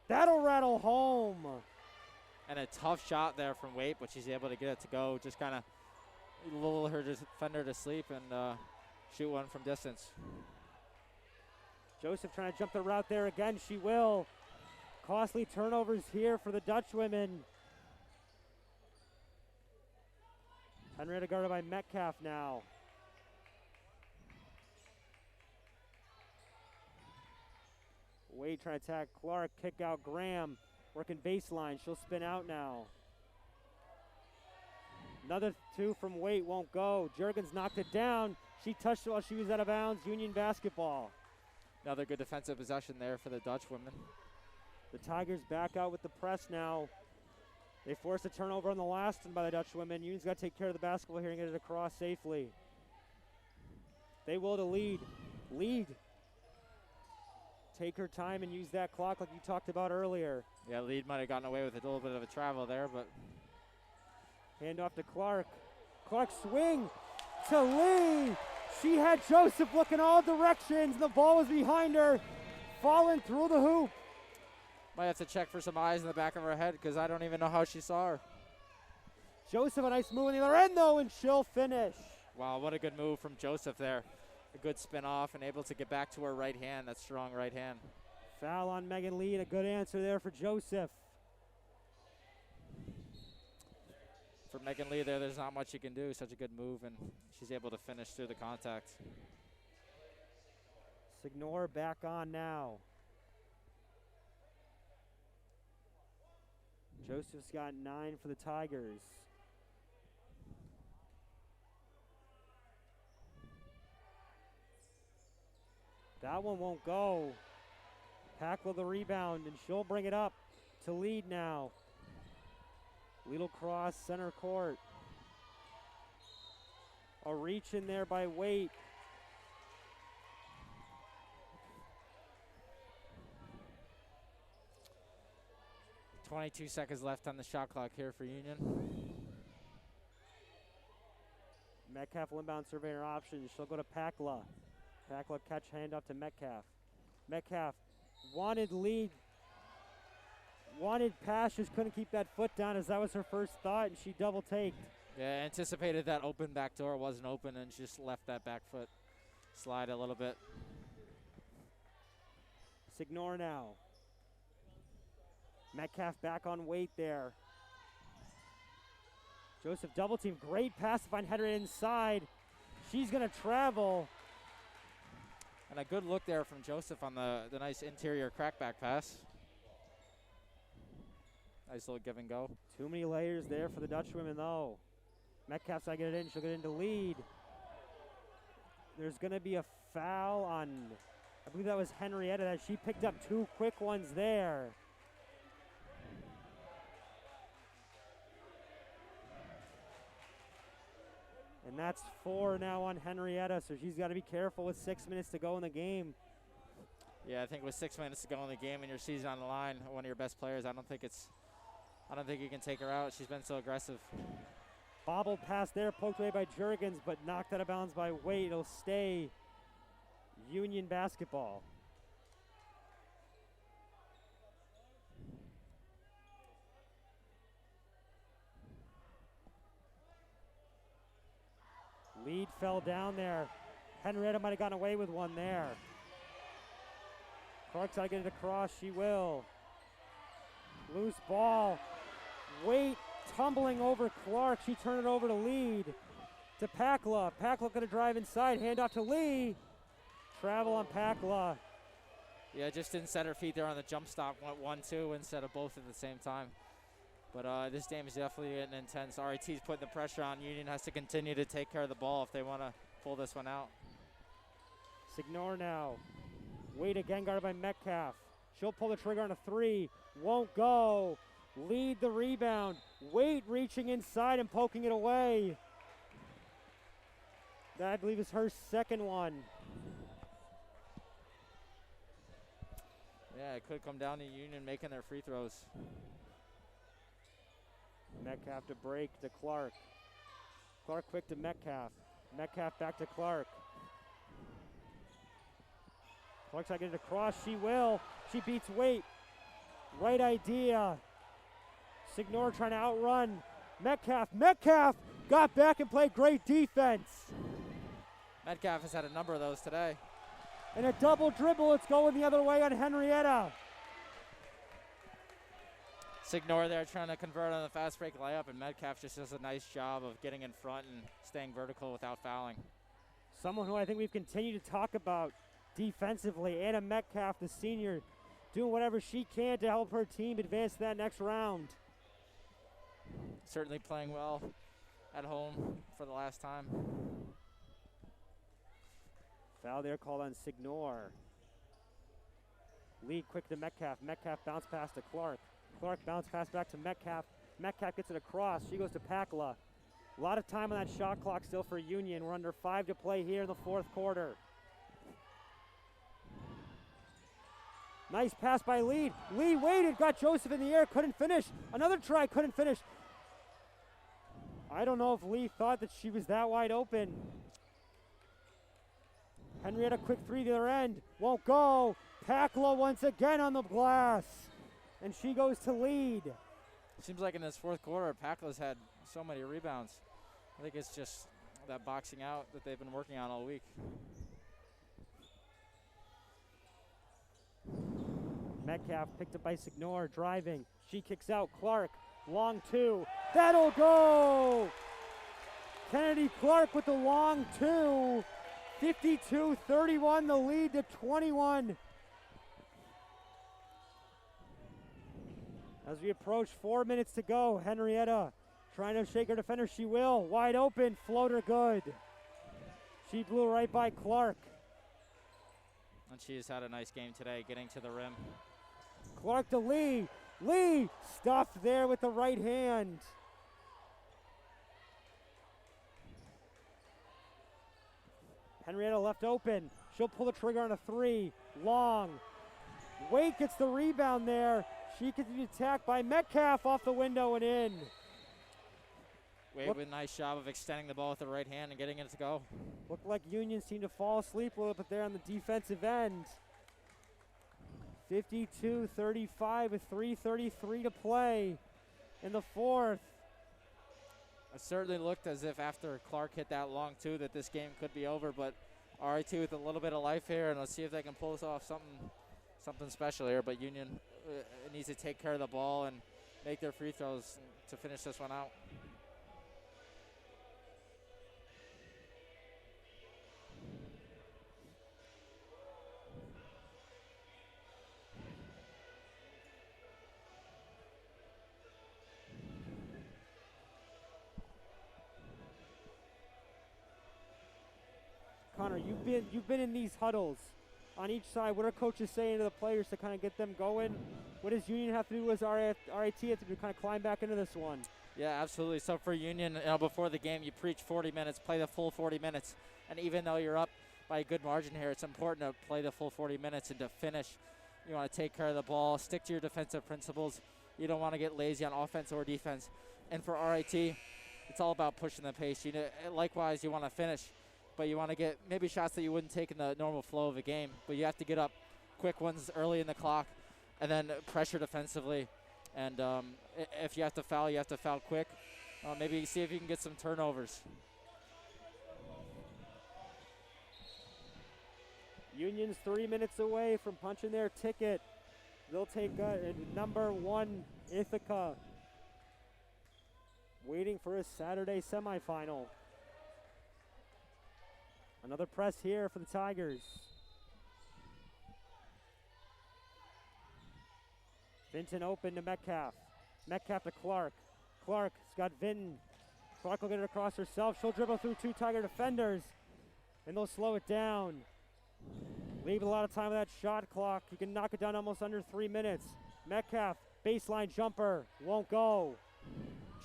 That'll rattle home. And a tough shot there from Waite, but she's able to get it to go. Just kind of lull her defender to sleep and shoot one from distance. Joseph trying to jump the route there again. She will. Costly turnovers here for the Dutch women. Henrietta guarded by Metcalf now. Wade trying to attack Clark, kick out Graham, working baseline. She'll spin out now. Another two from Wade won't go. Juergens knocked it down. She touched it while she was out of bounds. Union basketball. Another good defensive possession there for the Dutch women. The Tigers back out with the press now. They forced a turnover on the last one by the Dutch women. Union's got to take care of the basketball here and get it across safely. They will to lead. Lead. Take her time and use that clock like you talked about earlier. Yeah, lead might have gotten away with a little bit of a travel there, but. Hand off to Clark. Clark swing to Lee. She had Joseph looking all directions. The ball was behind her, falling through the hoop. Might have to check for some eyes in the back of her head because I don't even know how she saw her. Joseph, a nice move on the other end though, and she'll finish. Wow, what a good move from Joseph there. A good spin off and able to get back to her right hand, that strong right hand. Foul on Megan Lee, and a good answer there for Joseph. For Megan Lee there's not much you can do. Such a good move, and she's able to finish through the contact. Signor back on now. Joseph's got 9 for the Tigers. That one won't go. Packle the rebound, and she'll bring it up to lead now. Lead cross center court. A reach in there by Waite. .22 left on the shot clock here for Union. Metcalf will inbound survey her options. She'll go to Pakla. Pakla catch hand off to Metcalf. Metcalf wanted lead. Wanted pass, just couldn't keep that foot down as that was her first thought, and she double taked. Yeah, anticipated that open back door wasn't open and just left that back foot slide a little bit. Signor now. Metcalf back on Waite there. Joseph double team, great pass to find header inside. She's gonna travel. And a good look there from Joseph on the nice interior crackback pass. Nice little give and go. Too many layers there for the Dutch women though. Metcalf's got to get it in, she'll get into lead. There's gonna be a foul on, I believe that was Henrietta, that she picked up 2 quick ones there. And that's 4 now on Henrietta, so she's got to be careful with 6 minutes to go in the game. Yeah, I think with 6 minutes to go in the game and your season on the line, one of your best players, I don't think you can take her out. She's been so aggressive. Bobble pass there, poked away by Jurgens, but knocked out of bounds by Waite. It'll stay Union basketball. Lead fell down there. Henrietta might have gotten away with one there. Clark's got to get it across. She will. Loose ball. Waite tumbling over Clark. She turned it over to lead. To Pakla. Pakla going to drive inside. Hand off to Lee. Travel on Pakla. Yeah, just didn't set her feet there on the jump stop. Went 1-2 instead of both at the same time. But this game is definitely getting intense. RIT's putting the pressure on. Union has to continue to take care of the ball if they want to pull this one out. Signor now. Waite again guarded by Metcalf. She'll pull the trigger on a 3. Won't go. Lead the rebound. Waite reaching inside and poking it away. That I believe is her second one. Yeah, it could come down to Union making their free throws. Metcalf to break to Clark. Clark quick to Metcalf. Metcalf back to Clark. Clark's got to get it across. She will. She beats Waite. Right idea. Signor trying to outrun Metcalf. Metcalf got back and played great defense. Metcalf has had a number of those today. And a double dribble. It's going the other way on Henrietta. Signor there trying to convert on the fast break layup, and Metcalf just does a nice job of getting in front and staying vertical without fouling. Someone who I think we've continued to talk about defensively, Anna Metcalf, the senior, doing whatever she can to help her team advance to that next round. Certainly playing well at home for the last time. Foul there called on Signor. Lead quick to Metcalf. Metcalf bounce pass to Clark. Clark bounce pass back to Metcalf. Metcalf gets it across. She goes to Pakla. A lot of time on that shot clock still for Union. We're under 5 to play here in the fourth quarter. Nice pass by Lee. Lee waited, got Joseph in the air, couldn't finish. Another try, couldn't finish. I don't know if Lee thought that she was that wide open. Henrietta, quick three to the other end. Won't go. Pakla once again on the glass. And she goes to lead. Seems like in this fourth quarter, Pakla's had so many rebounds. I think it's just that boxing out that they've been working on all week. Metcalf picked up by Signor, driving. She kicks out. Clark, long two. That'll go! Kennedy Clark with the long two. 52-31, the lead to 21. As we approach 4 minutes to go, Henrietta trying to shake her defender. She will. Wide open, floater good. She blew right by Clark. And she has had a nice game today, getting to the rim. Clark to Lee. Lee stuffed there with the right hand. Henrietta left open. She'll pull the trigger on a three. Long. Waite gets the rebound there. She gets the attack by Metcalf off the window and in. Waite with a nice job of extending the ball with the right hand and getting it to go. Looked like Union seemed to fall asleep a little bit there on the defensive end. 52-35 with 3:33 to play in the fourth. It certainly looked as if after Clark hit that long two that this game could be over, but RIT with a little bit of life here, and let's see if they can pull us off something special here. But Union needs to take care of the ball and make their free throws to finish this one out. Connor, you've been in these huddles on each side. What are coaches saying to the players to kind of get them going? What does Union have to do? As RIT have to do to kind of climb back into this one? Yeah, absolutely. So for Union, before the game, you preach 40 minutes, play the full 40 minutes. And even though you're up by a good margin here, it's important to play the full 40 minutes and to finish. You want to take care of the ball, stick to your defensive principles. You don't want to get lazy on offense or defense. And for RIT, it's all about pushing the pace. Likewise, you want to finish, but you want to get maybe shots that you wouldn't take in the normal flow of a game. But you have to get up quick ones early in the clock and then pressure defensively. And if you have to foul, you have to foul quick. Maybe see if you can get some turnovers. Union's 3 minutes away from punching their ticket. They'll take number 1, Ithaca, waiting for a Saturday semifinal. Another press here for the Tigers. Vinton open to Metcalf. Metcalf to Clark. Clark's got Vinton. Clark will get it across herself. She'll dribble through 2 Tiger defenders, and they'll slow it down. Leave a lot of time with that shot clock. You can knock it down almost under 3 minutes. Metcalf, baseline jumper, won't go.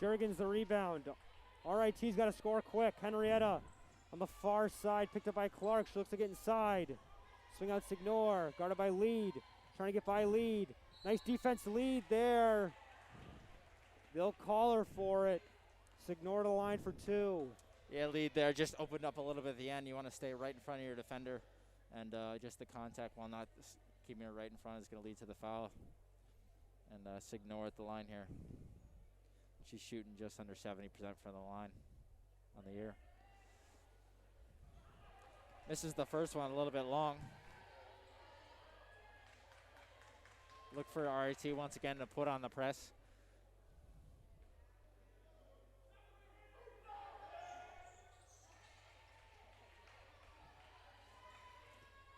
Jurgens the rebound. RIT's got to score quick. Henrietta on the far side, picked up by Clark. She looks to get inside. Swing out Signor, guarded by Lead. Trying to get by Lead. Nice defense Lead there. They'll call her for it. Signor to the line for 2. Yeah, Lead there just opened up a little bit at the end. You want to stay right in front of your defender. And just the contact while not keeping her right in front is going to lead to the foul. And Signor at the line here. She's shooting just under 70% from the line on the year. Misses the first one a little bit long. Look for RIT once again to put on the press.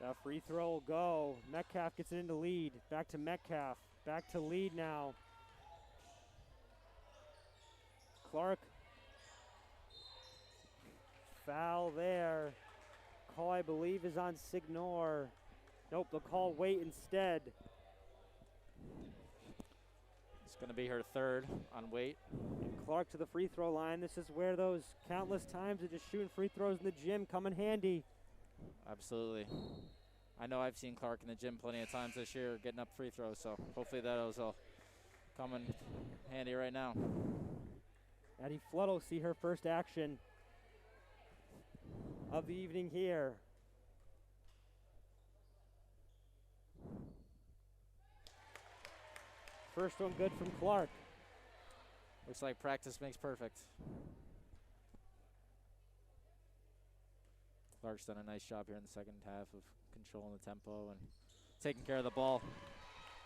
That free throw will go. Metcalf gets it into Lead. Back to Metcalf. Back to Lead now. Clark. Foul there. Call, I believe, is on Signor. Nope, they'll call Waite instead. It's going to be her third on weight. And Clark to the free throw line. This is where those countless times of just shooting free throws in the gym come in handy. Absolutely. I know I've seen Clark in the gym plenty of times this year getting up free throws, so hopefully that'll come in handy right now. Addie Flood will see her first action of the evening here. First one good from Clark. Looks like practice makes perfect. Clark's done a nice job here in the second half of controlling the tempo and taking care of the ball.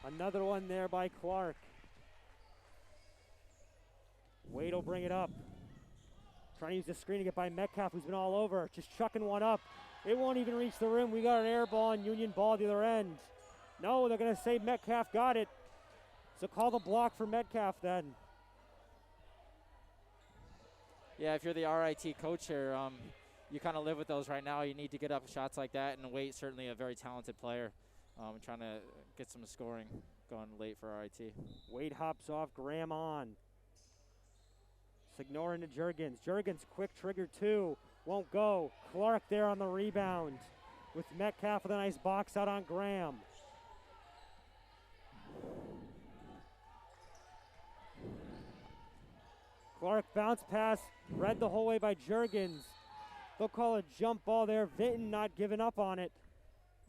Another one there by Clark. Wade will bring it up. Trying to use the screen to get by Metcalf, who's been all over. Just chucking one up. It won't even reach the rim. We got an air ball and Union ball at the other end. No, they're going to say Metcalf got it. So call the block for Metcalf then. Yeah, if you're the RIT coach here, you kind of live with those right now. You need to get up shots like that, and Wade's certainly a very talented player. Trying to get some scoring going late for RIT. Wade hops off, Graham on. Signor into Jurgens. Jurgens quick trigger two, won't go. Clark there on the rebound with Metcalf with a nice box out on Graham. Clark bounce pass, read the whole way by Jurgens. They'll call a jump ball there. Vinton not giving up on it.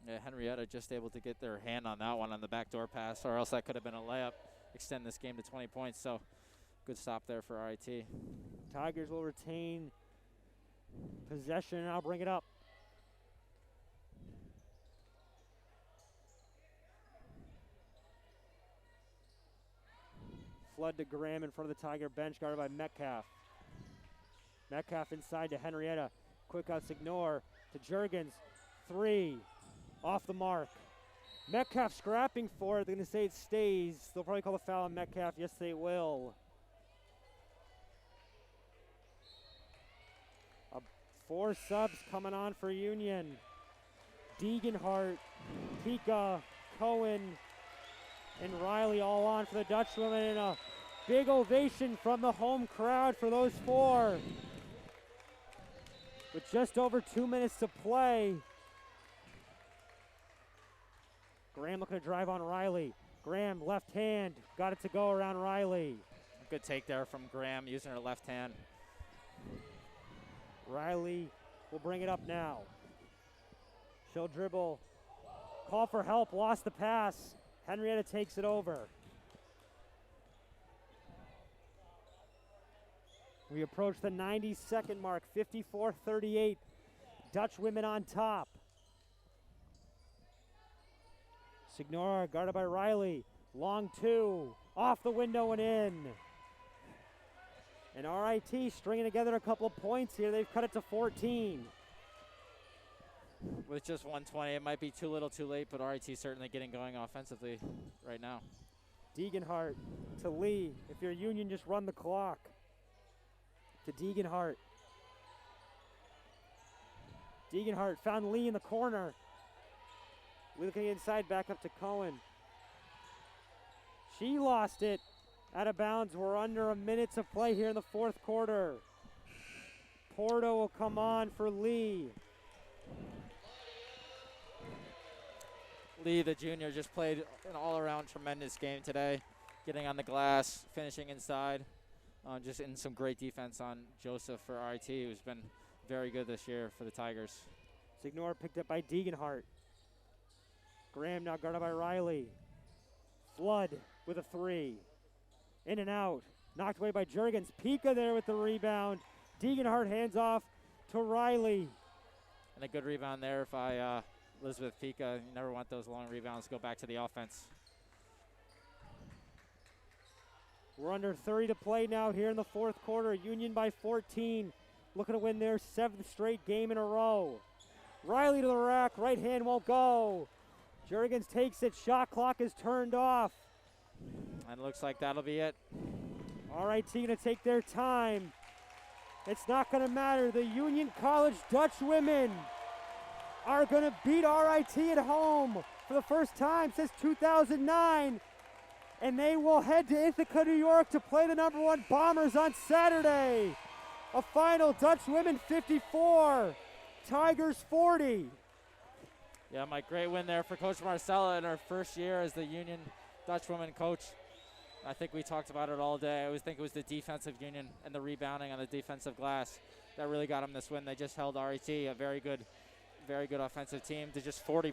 Yeah, Henrietta just able to get their hand on that one on the backdoor pass, or else that could have been a layup, extend this game to 20 points. So good stop there for RIT. Tigers will retain possession, and I'll bring it up. Flood to Graham in front of the Tiger bench, guarded by Metcalf. Metcalf inside to Henrietta. Quick out Signor to Jurgens. Three. Off the mark. Metcalf scrapping for it. They're going to say it stays. They'll probably call a foul on Metcalf. Yes, they will. 4 subs coming on for Union. Degenhart, Pika, Cohen, and Riley all on for the Dutch women, and a big ovation from the home crowd for those 4. With just over 2 minutes to play. Graham looking to drive on Riley. Graham left hand, got it to go around Riley. Good take there from Graham using her left hand. Riley will bring it up now. She'll dribble. Call for help, lost the pass. Henrietta takes it over. We approach the 90-second mark, 54-38. Dutch women on top. Signora guarded by Riley. Long two, off the window and in. And RIT stringing together a couple of points here. They've cut it to 14. With just 120, it might be too little too late, but RIT certainly getting going offensively right now. Degenhart to Lee. If you're Union, just run the clock. To Degenhart. Degenhart found Lee in the corner. Looking inside, back up to Cohen. She lost it. Out of bounds. We're under a minute to play here in the fourth quarter. Porto will come on for Lee. Lee, the junior, just played an all-around tremendous game today. Getting on the glass, finishing inside. Just in some great defense on Joseph for RIT, who's been very good this year for the Tigers. Signor picked up by Degenhart. Graham now guarded by Riley. Flood with a three. In and out. Knocked away by Jurgens. Pika there with the rebound. Degenhart hands off to Riley. And a good rebound there by Elizabeth Pika. You never want those long rebounds to go back to the offense. We're under 30 to play now here in the fourth quarter. Union by 14. Looking to win their 7th straight game in a row. Riley to the rack. Right hand won't go. Jurgens takes it. Shot clock is turned off. And it looks like that'll be it. RIT gonna take their time. It's not gonna matter. The Union College Dutch women are gonna beat RIT at home for the first time since 2009. and they will head to Ithaca, New York to play the #1 Bombers on Saturday. A final, Dutch women 54, Tigers 40. Yeah, Mike, great win there for Coach Marcella in her first year as the Union Dutch women coach. I think we talked about it all day. I always think it was the defensive Union and the rebounding on the defensive glass that really got them this win. They just held RIT, a very good offensive team, to just 40